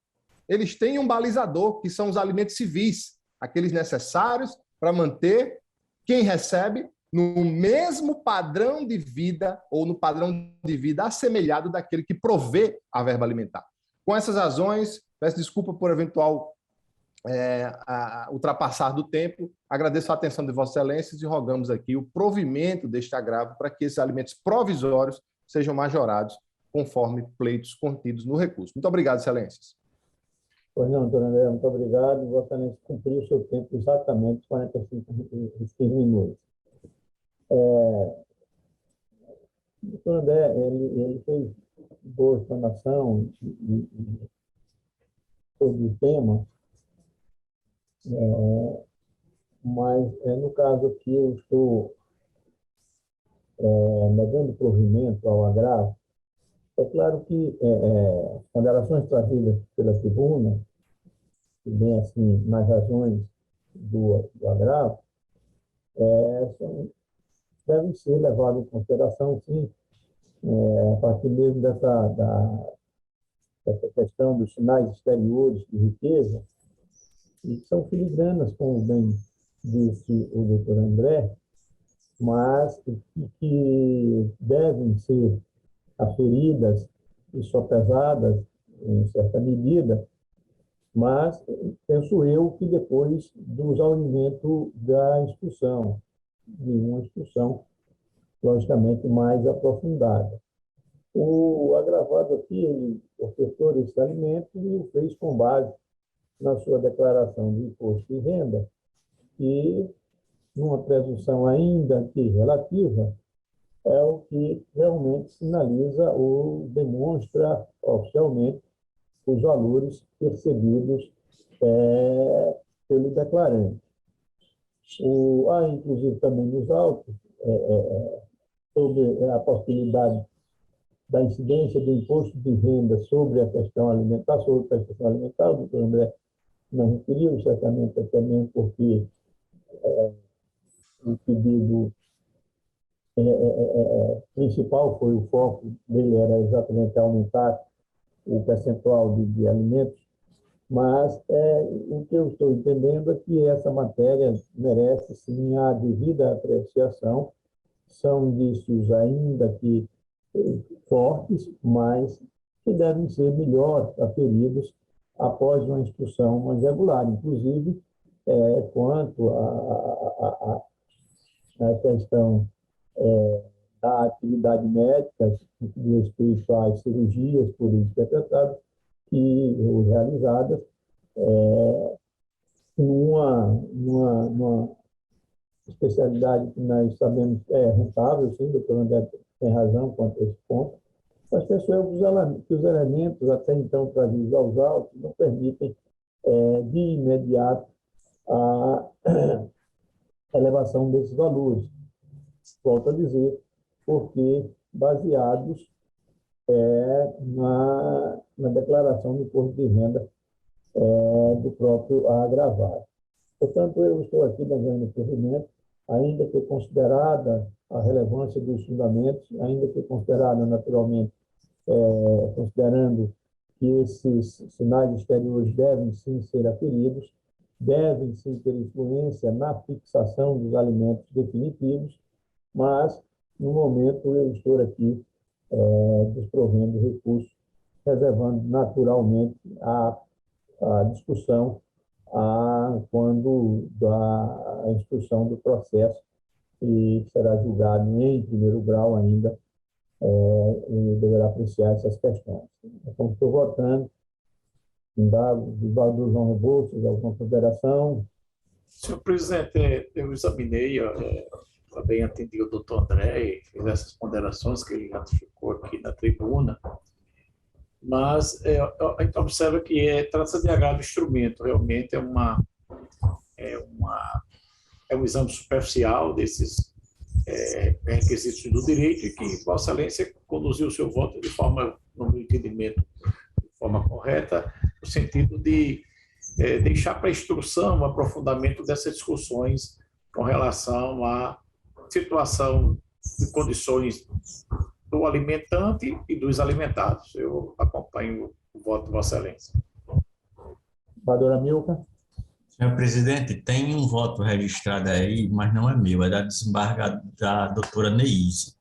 eles têm um balizador, que são os alimentos civis, aqueles necessários para manter quem recebe no mesmo padrão de vida ou no padrão de vida assemelhado daquele que provê a verba alimentar. Com essas razões, peço desculpa por eventual ultrapassar do tempo, agradeço a atenção de Vossas Excelências e rogamos aqui o provimento deste agravo para que esses alimentos provisórios sejam majorados conforme pleitos contidos no recurso. Muito obrigado, Excelências. Pois não, doutor André, muito obrigado. Vossa Excelência cumpriu o seu tempo exatamente 45 minutos. O doutor André, ele fez boa explanação sobre o tema, mas no caso aqui eu estou dando provimento ao agravo. É claro que as ponderações trazidas pela tribuna, bem assim, nas razões do agravo, devem ser levadas em consideração, sim, a partir mesmo dessa questão dos sinais exteriores de riqueza, e que são filigranas, como bem disse o doutor André, mas que devem ser aferidas e sopesadas em certa medida, mas penso eu que depois do exaurimento da instrução, de uma instrução logicamente mais aprofundada. O agravado aqui, ele ofertou esse alimento e o fez com base na sua declaração de imposto de renda, e numa presunção ainda que relativa, é o que realmente sinaliza ou demonstra oficialmente os valores percebidos pelo declarante. Há, inclusive, também nos autos, sobre a possibilidade da incidência do imposto de renda sobre a questão alimentar, sobre a prestação alimentar. O doutor André não referiu, certamente até mesmo porque o pedido principal foi o foco dele, era exatamente aumentar o percentual de alimentos, mas o que eu estou entendendo é que essa matéria merece, sim, a devida apreciação. São indícios ainda que fortes, mas que devem ser melhor aferidos após uma instrução mais regular, inclusive quanto à questão da atividade médica, de respeito às cirurgias por ele interpretado e realizadas numa especialidade que nós sabemos é rentável, sim, o doutor André tem razão quanto a esse ponto, Mas penso eu que os elementos até então trazidos aos autos não permitem de imediato a elevação desses valores. Volto a dizer, porque baseados na declaração do imposto de renda do próprio agravado. Portanto, eu estou aqui devendo o provimento, ainda que considerada a relevância dos fundamentos, ainda que considerada naturalmente, considerando que esses sinais exteriores devem sim ser aferidos, devem sim ter influência na fixação dos alimentos definitivos, mas, no momento, eu estou aqui desprovendo recursos, reservando naturalmente a discussão quando da instrução do processo, que será julgado em primeiro grau ainda, e deverá apreciar essas questões. Então, estou votando em dado do João Rebouças, alguma consideração? Senhor presidente, eu examinei, também atendi o doutor André e fiz essas ponderações que ele ratificou aqui na tribuna, mas a gente observa que trata-se de agravo de instrumento, realmente é um exame superficial desses requisitos do direito e que Vossa Excelência conduziu o seu voto de forma, no meu entendimento, de forma correta, no sentido de deixar para a instrução o aprofundamento dessas discussões com relação à situação de condições do alimentante e dos alimentados. Eu acompanho o voto de Vossa Excelência. Senadora Milka. Senhor presidente, tem um voto registrado aí, mas não é meu, é da desembargadora da doutora Neise.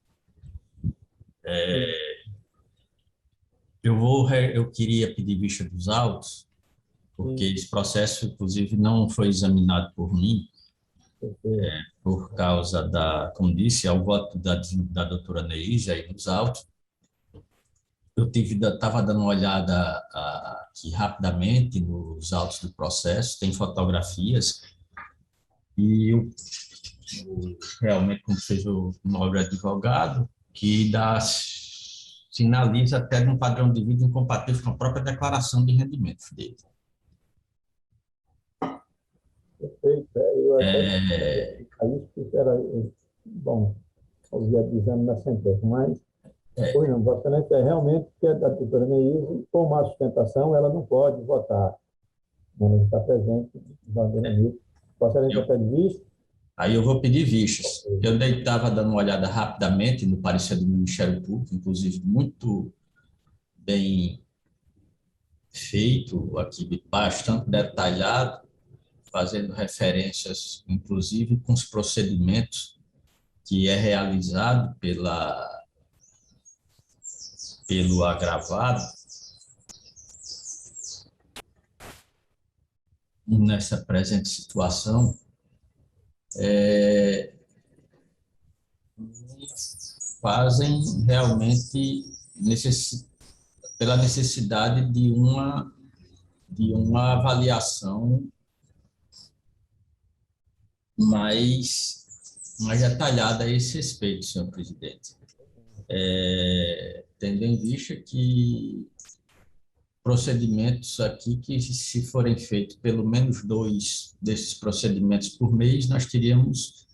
Eu queria pedir vista dos autos, porque esse processo, inclusive, não foi examinado por mim, por causa como disse, ao voto da doutora Neise aí nos autos. Eu estava dando uma olhada aqui rapidamente nos autos do processo, tem fotografias, e realmente, como fez o nobre advogado, que sinaliza até um padrão de vida incompatível com a própria declaração de rendimento dele. Perfeito. Eu até isso era bom, havia dizendo na sentença, mas pois não, Vossa Excelência, realmente que a doutora Neise, com a sustentação, ela não pode votar. Ela está presente, Vossa Excelência pede vista. Aí eu vou pedir vistas. Eu estava dando uma olhada rapidamente no parecer do Ministério Público, inclusive muito bem feito, aqui bastante detalhado, fazendo referências, inclusive, com os procedimentos que é realizado pelo agravado nessa presente situação, fazem realmente pela necessidade de uma avaliação mais detalhada a esse respeito, senhor presidente. Tendo em vista que procedimentos aqui que, se forem feitos pelo menos 2 desses procedimentos por mês, nós teríamos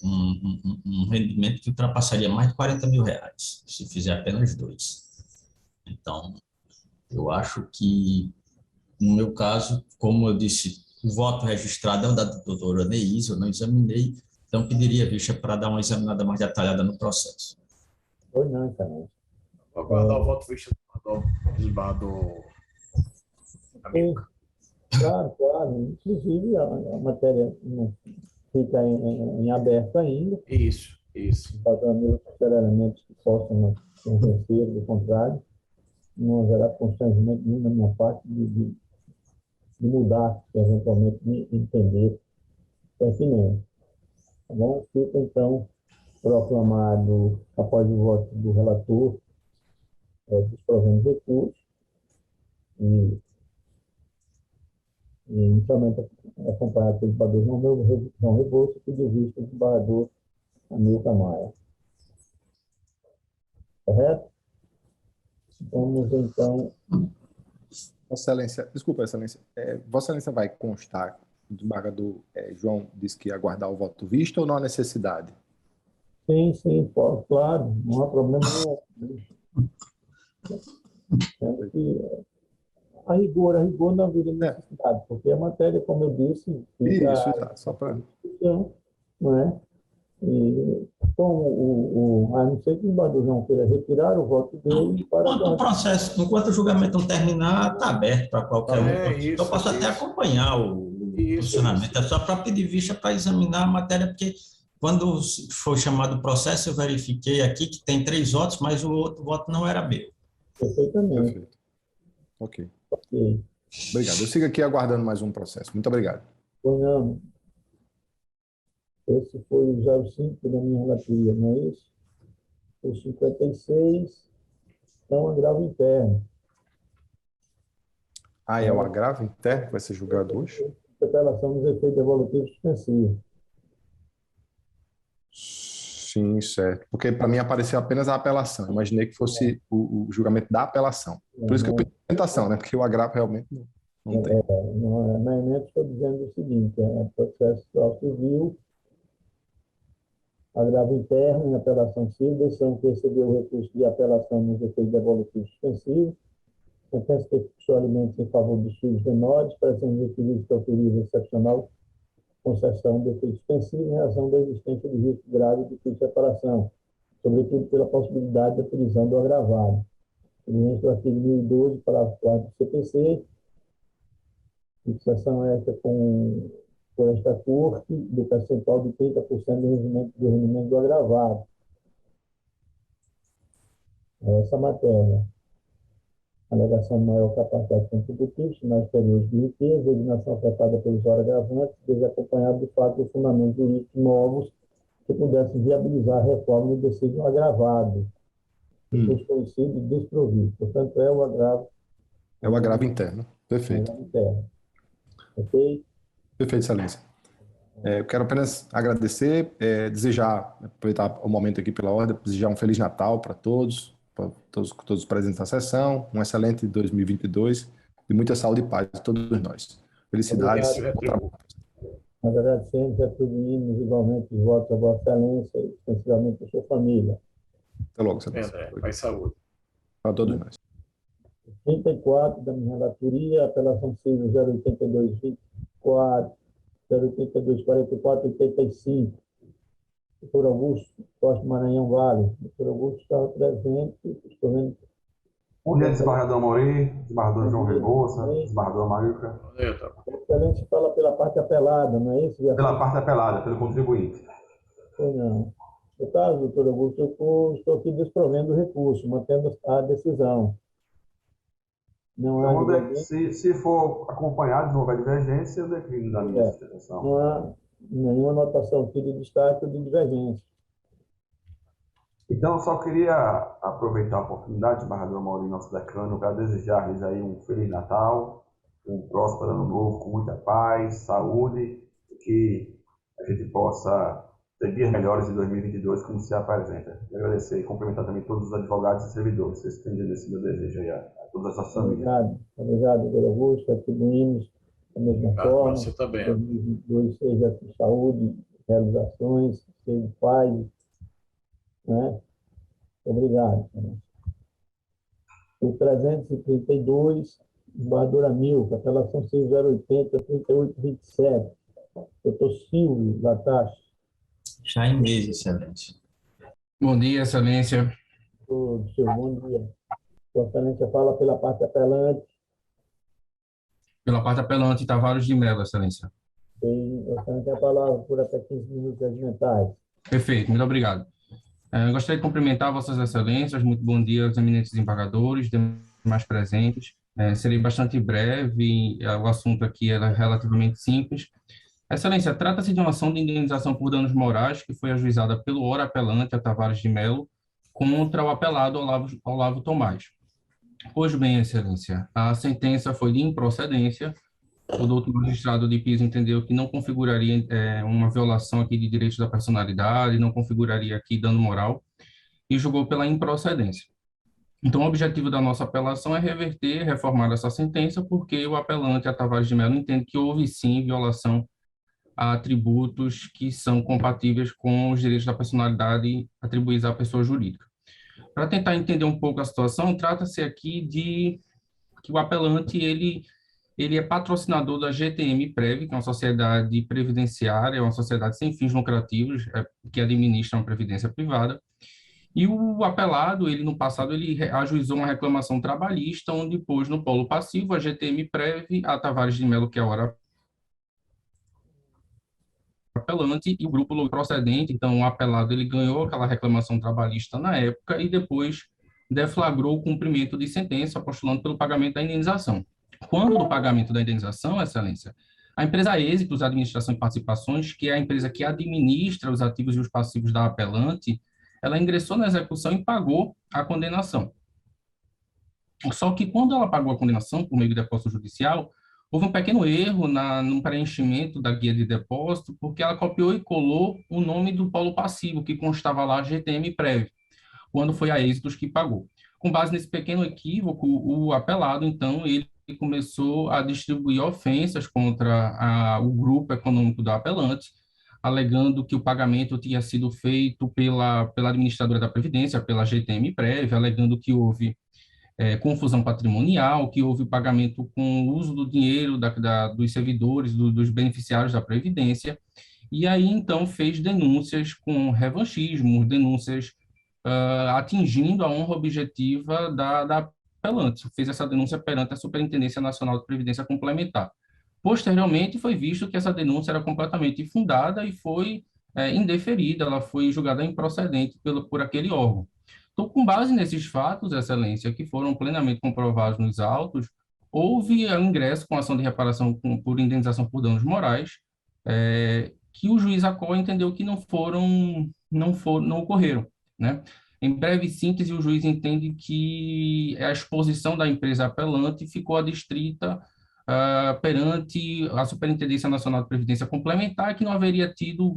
um rendimento que ultrapassaria mais de R$40 mil, se fizer apenas 2. Então, eu acho que, no meu caso, como eu disse, o voto registrado é o da doutora Neise, eu não examinei, então pediria vista para dar uma examinada mais detalhada no processo. Pois não, excelente. Vou aguardar o voto vista do desembargador Amigo. Claro. Inclusive, a matéria não fica em aberto ainda. Isso. Fazendo elementos que possam convencer, do contrário, não haverá constrangimento nenhum da minha parte de mudar, eventualmente, de entender pertinente. Tá bom? Fica, então, proclamado, após o voto do relator, desprovendo recursos, e inicialmente acompanhado pelo desembargador João Rebouças e de vista do desembargador Amilcar Maia. correto? Vamos, então... Vossa Excelência, desculpa, Excelência, Vossa Excelência vai constar, o desembargador João disse que ia aguardar o voto visto ou não há necessidade? Sim, sim, pode, claro, não há problema nenhum. A rigor não haveria necessidade, porque a matéria, como eu disse, fica Isso, só para... não é? E como a não ser que o desembargador João queira retirar o voto dele para... Enquanto o julgamento não terminar, está aberto para qualquer um. Eu posso até acompanhar o funcionamento. É só para pedir vista para examinar a matéria, porque quando foi chamado o processo, eu verifiquei aqui que tem 3 votos, mas o outro voto não era meu. Perfeitamente. Perfeito. Ok. Obrigado. Eu sigo aqui aguardando mais um processo. Muito obrigado. Foi não. Esse foi já o 5 da minha relatoria, não é isso? O 56 é um agravo interno. É o agravo interno que vai ser julgado hoje? Apelação dos efeitos devolutivos suspensivos. Sim, certo. Porque para mim apareceu apenas a apelação. Eu imaginei que fosse o julgamento da apelação. Por isso que eu pedi tentação, né? Porque o agravo realmente não tem. Na emenda estou dizendo o seguinte, processo civil, agravo interno em apelação civil, decisão que recebeu o recurso de apelação nos efeitos devolutivos suspensivos, sentença que fixou alimentos em favor dos filhos menores, presente requisito de autoria excepcional, concessão de efeito suspensivo em razão da existência de risco grave de separação, sobretudo pela possibilidade da prisão do agravado. Evidente do artigo 1012, parágrafo 4 do CPC, fixação esta por esta Corte do percentual de 30% do rendimento do agravado. Essa matéria. Alegação de maior capacidade contributiva, sinais exteriores de riqueza, designação afetada pelos órgãos agravantes, desacompanhado de fato de fundamentos jurídicos novos que pudessem viabilizar a reforma do decídio agravado, desconhecido e desprovido. Portanto, é o agravo. É o agravo interno. Perfeito. Agravo interno. Ok? Perfeito, Excelência. Eu quero apenas agradecer, desejar, aproveitar o momento aqui pela ordem, desejar um Feliz Natal para todos os presentes na sessão, um excelente 2022 e muita saúde e paz a todos nós. Felicidades. Nós agradecemos e atribuímos igualmente os votos a Vossa Excelência e extensivamente a sua família. Até logo, Excelência. Paz e saúde. Para todos nós. 34 da minha relatoria, apelação civil 08224, 08244, 85. Doutor Augusto Costa Maranhão Vale. Doutor Augusto estava presente. Estou vendo. Bom dia, desembargador Amorim, desembargador João Rebouça, desembargador Marilca. Excelência fala pela parte apelada, não é isso? Pela parte apelada, pelo contribuinte. Foi não. No caso, doutor Augusto, eu estou aqui desprovendo o recurso, mantendo a decisão. Não há então, se for acompanhado, se não houver divergência, eu declino da minha sustentação. Não há nenhuma anotação aqui de destaque ou de divergência. Então, eu só queria aproveitar a oportunidade, desembargador Maurinho, nosso decano, para desejar-lhes aí um Feliz Natal, um próspero Ano Novo com muita paz, saúde, e que a gente possa ter dias melhores em 2022, como se apresenta. E agradecer e cumprimentar também todos os advogados e servidores, vocês entenderam esse meu desejo aí a todas as nossas famílias. Obrigado, doutor Augusto, atribuímos da mesma forma. Você também. 2022 seja com saúde, realizações, seja de paz, né? Obrigado. O 332, desembargador Amilcar, apelação civil 080, 3827. Doutor Silvio Latache. Já em mesa, Excelência. Bom dia, Excelência. Bom dia. Sua Excelência fala pela parte apelante. Pela parte apelante, Tavares de Mello, Excelência. Sua Excelência tem a palavra por até 15 minutos regimentais. Perfeito, muito obrigado. Gostaria de cumprimentar Vossas Excelências, muito bom dia aos eminentes desembargadores, demais presentes. Serei bastante breve, o assunto aqui é relativamente simples. Excelência, trata-se de uma ação de indenização por danos morais que foi ajuizada pelo ora apelante, a Tavares de Mello, contra o apelado Olavo Tomás. Pois bem, Excelência, a sentença foi de improcedência. O doutor magistrado de piso entendeu que não configuraria uma violação aqui de direitos da personalidade, não configuraria aqui dano moral. e julgou pela improcedência. Então, o objetivo da nossa apelação é reverter, reformar essa sentença, porque o apelante, a Tavares de Mello, entende que houve sim violação a atributos que são compatíveis com os direitos da personalidade atribuídos à pessoa jurídica. Para tentar entender um pouco a situação, trata-se aqui de que o apelante ele é patrocinador da GTM-Prev, que é uma sociedade previdenciária, é uma sociedade sem fins lucrativos, que administra uma previdência privada. E o apelado, ele no passado, ele ajuizou uma reclamação trabalhista, onde pôs no polo passivo a GTM-Prev, a Tavares de Mello, que é a hora apelante, e o grupo procedente. Então, o apelado ele ganhou aquela reclamação trabalhista na época e depois deflagrou o cumprimento de sentença, postulando pelo pagamento da indenização. Quando do pagamento da indenização, Excelência, a empresa Êxitos Administração e Participações, que é a empresa que administra os ativos e os passivos da apelante, ela ingressou na execução e pagou a condenação. Só que quando ela pagou a condenação por meio de depósito judicial, houve um pequeno erro no preenchimento da guia de depósito, porque ela copiou e colou o nome do polo passivo, que constava lá GTM-Prev, quando foi a Êxitos que pagou. Com base nesse pequeno equívoco, o apelado, então, ele começou a distribuir ofensas contra o grupo econômico do apelante, alegando que o pagamento tinha sido feito pela administradora da Previdência, pela GTM-Prev, alegando que houve confusão patrimonial, que houve pagamento com o uso do dinheiro dos servidores, dos beneficiários da Previdência, e aí, então, fez denúncias com revanchismo, denúncias atingindo a honra objetiva da apelante. Fez essa denúncia perante a Superintendência Nacional de Previdência Complementar. Posteriormente, foi visto que essa denúncia era completamente infundada e foi indeferida, ela foi julgada improcedente por aquele órgão. Então, com base nesses fatos, Excelência, que foram plenamente comprovados nos autos, houve o ingresso com ação de reparação por indenização por danos morais, que o juiz Acol entendeu que não ocorreram, né? Em breve síntese, o juiz entende que a exposição da empresa apelante ficou adstrita perante a Superintendência Nacional de Previdência Complementar, que não haveria tido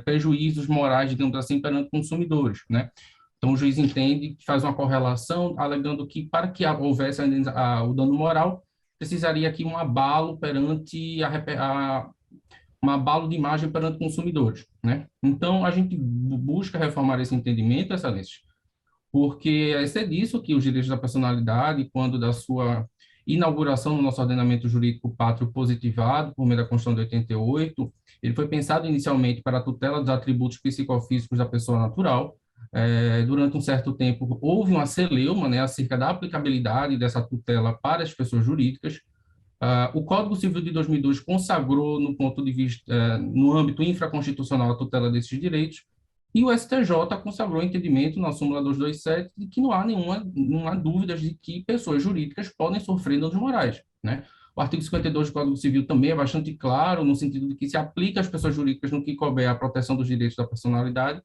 prejuízos morais, digamos assim, perante consumidores, né? Então, o juiz entende que faz uma correlação, alegando que, para que houvesse o dano moral, precisaria aqui um abalo perante um abalo de imagem perante consumidores, né? Então, a gente busca reformar esse entendimento, Excelência, porque é disso que os direitos da personalidade, quando da sua inauguração no nosso ordenamento jurídico pátrio positivado, por meio da Constituição de 88, ele foi pensado inicialmente para a tutela dos atributos psicofísicos da pessoa natural. Durante um certo tempo, houve uma celeuma, né, acerca da aplicabilidade dessa tutela para as pessoas jurídicas. O Código Civil de 2002 consagrou, no ponto de vista, no âmbito infraconstitucional, a tutela desses direitos, e o STJ consagrou o entendimento na súmula 227 de que não há dúvidas de que pessoas jurídicas podem sofrer danos morais, né? O artigo 52 do Código Civil também é bastante claro, no sentido de que se aplica às pessoas jurídicas no que couber a proteção dos direitos da personalidade.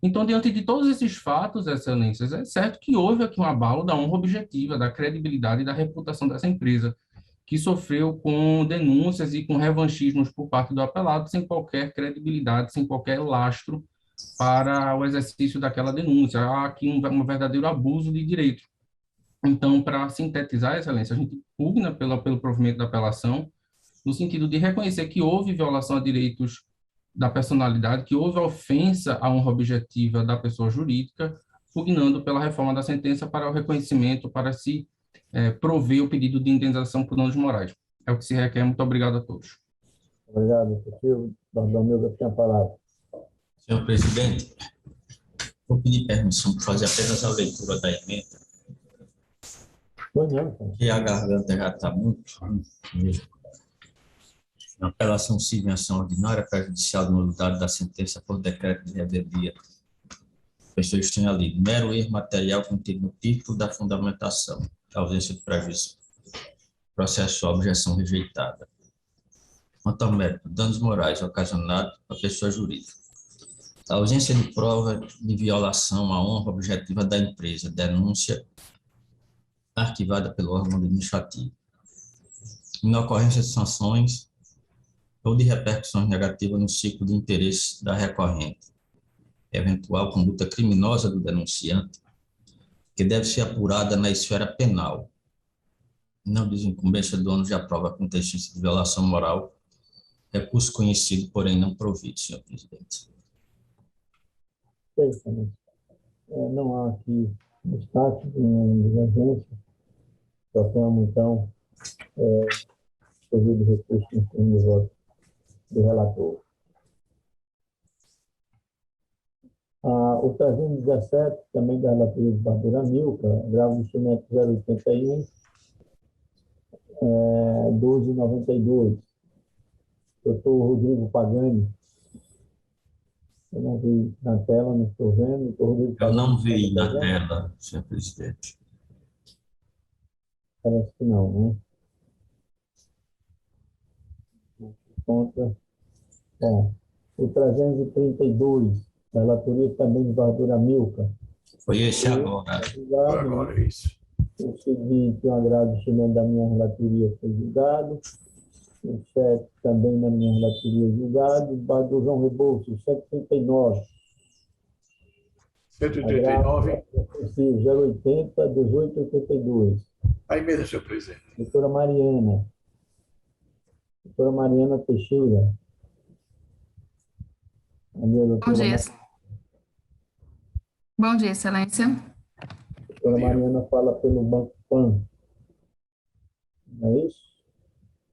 Então, diante de todos esses fatos, Excelências, é certo que houve aqui um abalo da honra objetiva, da credibilidade e da reputação dessa empresa, que sofreu com denúncias e com revanchismos por parte do apelado, sem qualquer credibilidade, sem qualquer lastro para o exercício daquela denúncia. Há aqui um verdadeiro abuso de direito. Então, para sintetizar, Excelência, a gente pugna pelo provimento da apelação, no sentido de reconhecer que houve violação a direitos da personalidade, que houve ofensa à honra objetiva da pessoa jurídica, pugnando pela reforma da sentença para o reconhecimento, para se prover o pedido de indenização por danos morais. É o que se requer. Muito obrigado a todos. Obrigado, executivo. Bartolomeu, tem a palavra. Senhor presidente, vou pedir permissão para fazer apenas a leitura da emenda, que a garganta já está muito mesmo. Na apelação civil em ação ordinária prejudicial de nulidade da sentença por decreto de revelia. Pessoas têm ali mero erro material contido no título da fundamentação, ausência de prejuízo. Processo objeção rejeitada. Quanto ao mérito, danos morais ocasionados à pessoa jurídica. A ausência de prova de violação à honra objetiva da empresa, denúncia arquivada pelo órgão administrativo. Inocorrência de sanções ou de repercussões negativas no ciclo de interesse da recorrente. eventual conduta criminosa do denunciante, que deve ser apurada na esfera penal. Não desincumbência do ônus de a prova contingência de violação moral, recurso conhecido, porém não provido, senhor presidente. Não há aqui destaque de divergência. Tratamos, então, pedido de recurso no segundo voto do relator. O 317, também da relatoria de Barbura Milka, grave instrumento 081, 1292. Doutor Rodrigo Pagani. Eu não vi na tela, não estou vendo. Doutor Rodrigo Eu não Pagani, vi na tela, senhor presidente. Parece que não, né? Contra. Bom, o 332, da relatoria também de Barbura Milka. Foi esse agora. Agora, isso. O seguinte, um agravo de instrumento da minha relatoria foi julgado. O 7 também na minha relatoria julgado. Do João Rebouças, 139. 139. 080, 1882. A emenda, senhor presidente. Doutora Mariana Teixeira. Bom dia. Bom dia, excelência. A doutora Mariana fala pelo Banco PAN. Não é isso?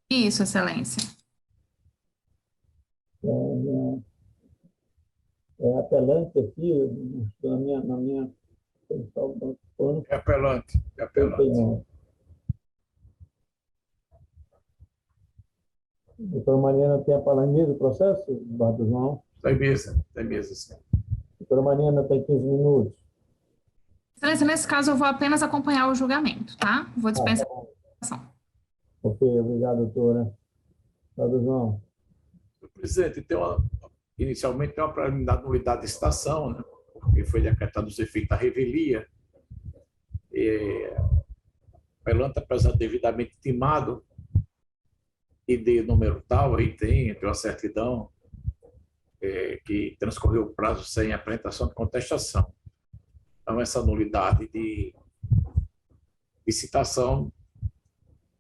Isso, excelência. Apelante aqui, na minha Banco PAN. É apelante. A doutora Mariana tem a palavra em mesa do processo, Barra João? Tem mesa, sim. Doutora Mariana tem 15 minutos. Excelência, nesse caso eu vou apenas acompanhar o julgamento, tá? Vou dispensar a apresentação. Ok, obrigado, doutora. Barra João. Presidente, inicialmente tem uma preliminar de nulidade de citação, né? Porque foi decretado os efeitos da revelia. Apelante, apesar de devidamente intimado, e de número tal, aí tem uma certidão que transcorreu o prazo sem apresentação de contestação. Então, essa nulidade de citação,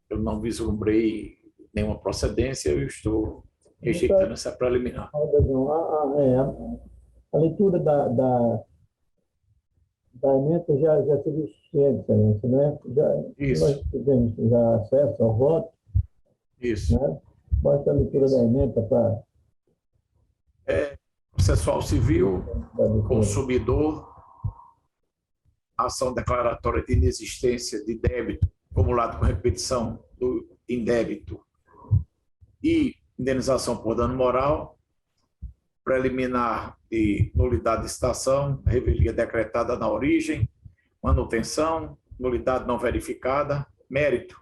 eu não vislumbrei nenhuma procedência, eu estou rejeitando essa preliminar. A leitura da emenda já seria suficiente, excelência, né? Nós tivemos já acesso ao voto. Isso. Né? Basta a leitura da emenda para... Processual civil, consumidor, ação declaratória de inexistência de débito, acumulado com repetição do indébito e indenização por dano moral, preliminar de nulidade de citação, revelia decretada na origem, manutenção, nulidade não verificada, mérito,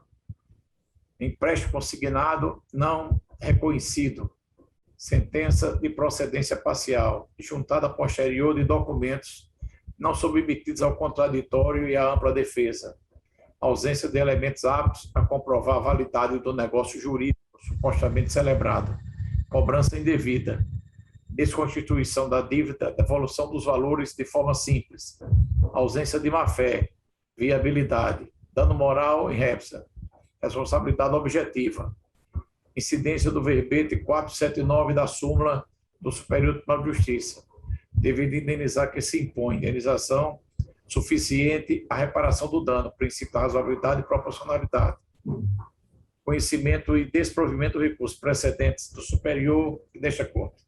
empréstimo consignado não reconhecido, sentença de procedência parcial, juntada posterior de documentos não submetidos ao contraditório e à ampla defesa, ausência de elementos aptos a comprovar a validade do negócio jurídico supostamente celebrado, cobrança indevida, desconstituição da dívida, devolução dos valores de forma simples, ausência de má-fé, viabilidade, dano moral em répsa, responsabilidade objetiva, incidência do verbete 479 da súmula do Superior Tribunal de Justiça, devido indenizar que se impõe indenização suficiente à reparação do dano, princípio da razoabilidade e proporcionalidade, conhecimento e desprovimento do recurso precedentes do superior e desta Corte.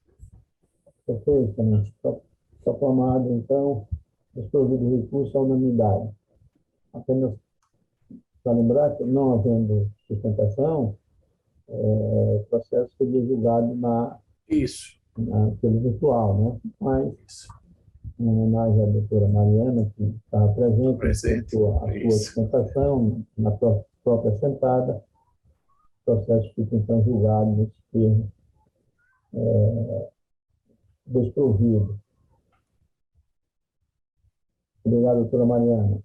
Perfeito, né? Está formado, então, desprovido do recurso à unanimidade. Apenas para lembrar que, não havendo sustentação, o processo seria julgado pelo virtual, né? Mas, em homenagem à doutora Mariana, que estava presente, a sua sustentação, na própria sentada, o processo fica, então, julgado nesse termo desprovido. Obrigado, doutora Mariana.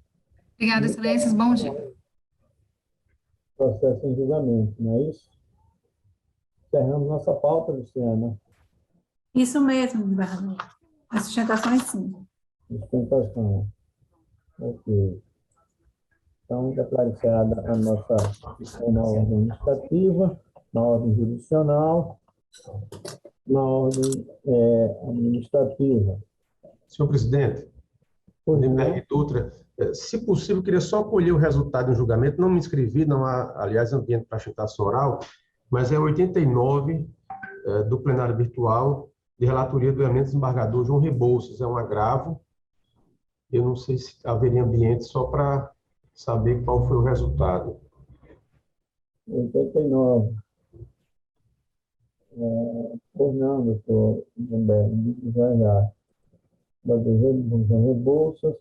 Obrigada, excelências. Bom dia. Processo em julgamento, não é isso? Encerramos nossa pauta, Luciana. Isso mesmo, Bárbara. A sustentação é sim. Sustentação. Ok. Então, declaro encerrada a nossa discussão na ordem administrativa, na ordem jurisdicional, na ordem administrativa. Senhor presidente, Lindenberg Dutra, se possível, eu queria só colher o resultado do julgamento. Não me inscrevi, não há, aliás, ambiente para sustentação oral, mas é 89 do plenário virtual de relatoria do eminente desembargador João Rebouças. É um agravo. Eu não sei se haveria ambiente só para saber qual foi o resultado. 89. Fernando, doutor Lindenberg, já. João Rebouças,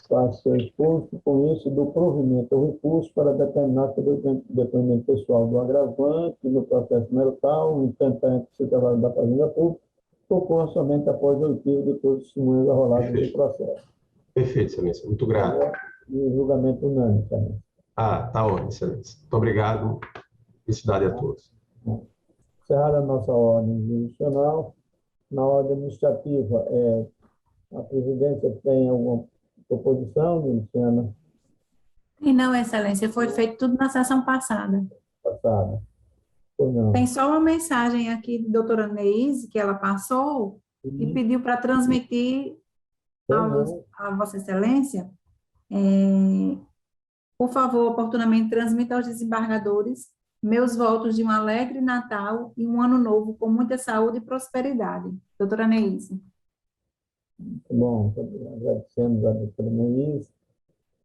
faço exposto com isso do provimento ao recurso para determinar que o depoimento pessoal do agravante no processo marital, no entanto, se trabalho da Fazenda Pública, ocorra somente após o oitivo de todos os testemunhos arrolados do processo. Perfeito, excelência. Muito grato. E o julgamento unânime também. Tá ótimo, excelência. Muito obrigado. Felicidade a todos. Encerrada a nossa ordem jurisdicional, na ordem administrativa, a presidência tem alguma proposição, Luciana? E não, Excelência, foi feito tudo na sessão passada. Tem só uma mensagem aqui da doutora Neise, que ela passou, e pediu para transmitir a Vossa Excelência. Por favor, oportunamente transmita aos desembargadores meus votos de um alegre Natal e um ano novo com muita saúde e prosperidade. Doutora Neise. Muito bom, agradecemos a doutora Neise.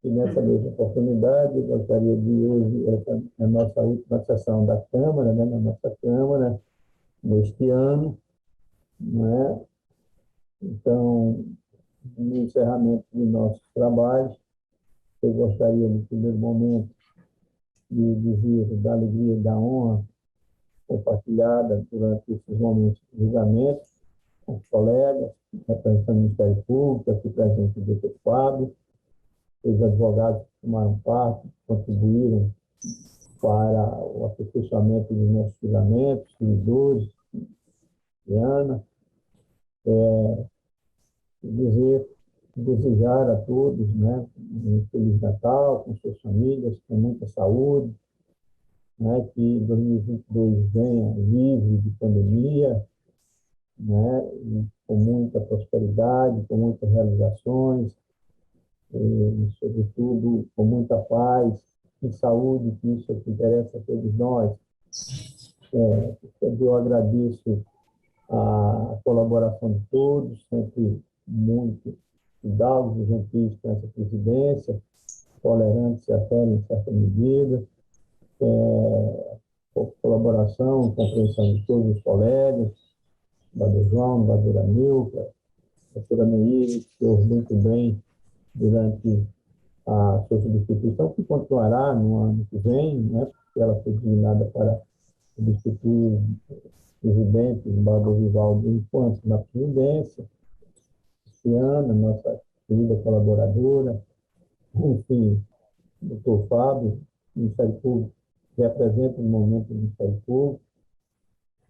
E nessa mesma oportunidade, eu gostaria de hoje, essa é a nossa última sessão da Câmara, né, na nossa Câmara, neste ano, né? Então, no encerramento de nossos trabalhos, eu gostaria, no primeiro momento, de dizer da alegria e da honra compartilhada durante esses momentos de julgamento com os colegas, representando o Ministério Público, aqui presente o doutor Fábio, os advogados que tomaram parte, contribuíram para o aperfeiçoamento dos nossos julgamentos, servidores, Diana, desejar a todos, né, um Feliz Natal, com suas famílias, com muita saúde, né, que 2022 venha livre de pandemia, né, e com muita prosperidade, com muitas realizações, e, sobretudo, com muita paz e saúde, que isso é o que interessa a todos nós. Eu agradeço a colaboração de todos, sempre muito cuidados e gentis com essa presidência, tolerantes até em certa medida, colaboração e compreensão de todos os colegas, Bador João, Bador Amilca, a doutora Neide, que ouve muito bem durante a sua substituição, que continuará no ano que vem, né, porque ela foi designada para substituir o presidente Bador Vivaldo enquanto na presidência. Luciana, nossa querida colaboradora, enfim, o doutor Fábio, Ministério Público, representa no momento do Ministério Público,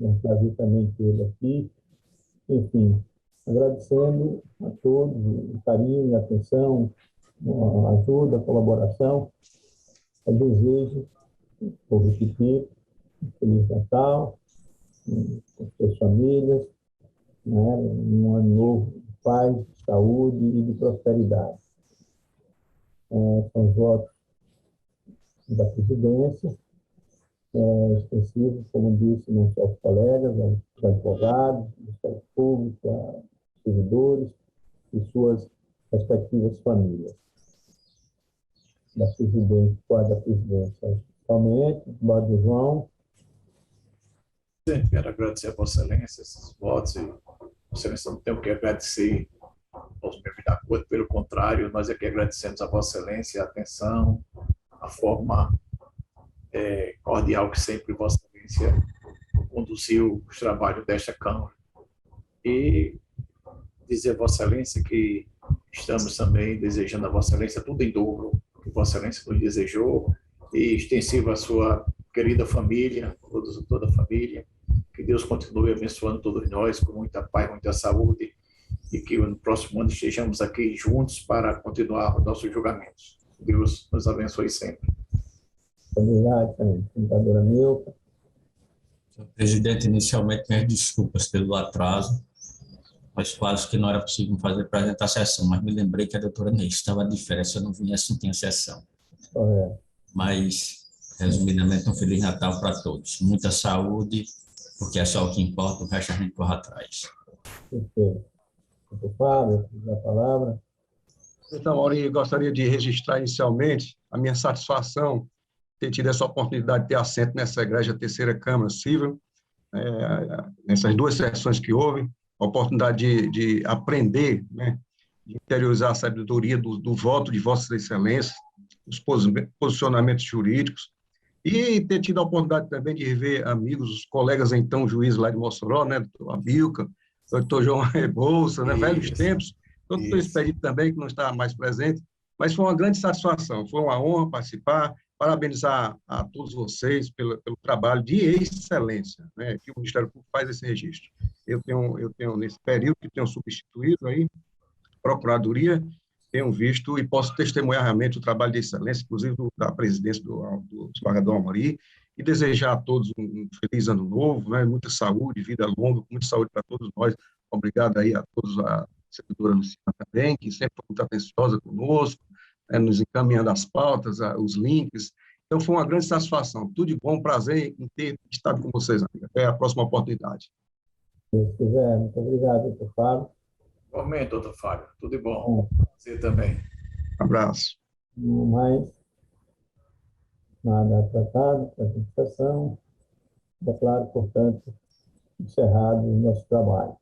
é um prazer também tê-lo aqui, enfim, agradecendo a todos o carinho e a atenção, a ajuda, a colaboração, o desejo, vou repetir, um Feliz Natal, com suas famílias, né, um ano novo de paz, de saúde e de prosperidade. São os votos da presidência, extensivos, como disse, não só aos colegas, aos advogados, ao Ministério Público, aos servidores e suas respectivas famílias. Da presidente, da presidência, somente, Bador João. Quero agradecer a Vossa Excelência esses votos e Vossa Excelência não tem o que agradecer aos membros da Corte, pelo contrário, nós aqui agradecemos a Vossa Excelência a atenção, a forma cordial que sempre Vossa Excelência conduziu os trabalhos desta Câmara. E dizer a Vossa Excelência que estamos também desejando a Vossa Excelência tudo em dobro que Vossa Excelência nos desejou e extensivo à sua querida família, toda a família. Que Deus continue abençoando todos nós com muita paz, muita saúde e que no próximo ano estejamos aqui juntos para continuar os nossos julgamentos. Deus nos abençoe sempre. Obrigado, senadora Milka. Senhor presidente, inicialmente, minhas desculpas pelo atraso, mas quase que não era possível fazer apresentar a sessão, mas me lembrei que a doutora Ney estava de férias, se eu não viesse, não tinha sessão. Mas, resumidamente, um Feliz Natal para todos. Muita saúde, porque é só o que importa, o resto a gente corre atrás. Perfeito. Doutor Fábio, a palavra. Então, Maurinho, gostaria de registrar inicialmente a minha satisfação ter tido essa oportunidade de ter assento nessa Igreja Terceira Câmara Civil, nessas 2 sessões que houve, a oportunidade de aprender, né, de interiorizar a sabedoria do voto de Vossa Excelência, os posicionamentos jurídicos, e ter tido a oportunidade também de rever amigos, os colegas então juízes lá de Mossoró, né, doutor Abilca, doutor João Rebouça, né, velhos tempos, doutor Expedito também, que não está mais presente, mas foi uma grande satisfação, foi uma honra participar, parabenizar a todos vocês pelo trabalho de excelência, né, que o Ministério Público faz esse registro. Eu tenho nesse período que tenho substituído aí, Procuradoria, tenho visto e posso testemunhar realmente o trabalho de excelência, inclusive da presidência do desembargador Amorim, e desejar a todos um feliz ano novo, né, muita saúde, vida longa, muita saúde para todos nós. Obrigado aí a todos, a servidora Luciana também, que sempre foi muito atenciosa conosco, nos encaminhando as pautas, os links. Então, foi uma grande satisfação. Tudo de bom, prazer em ter estado com vocês, amiga. Até a próxima oportunidade. Se quiser, muito obrigado, doutor Fábio. Igualmente, doutor Fábio. Tudo de bom. Você também. Um abraço. Mais nada tratado para a sessão. Declaro, portanto, encerrado o nosso trabalho.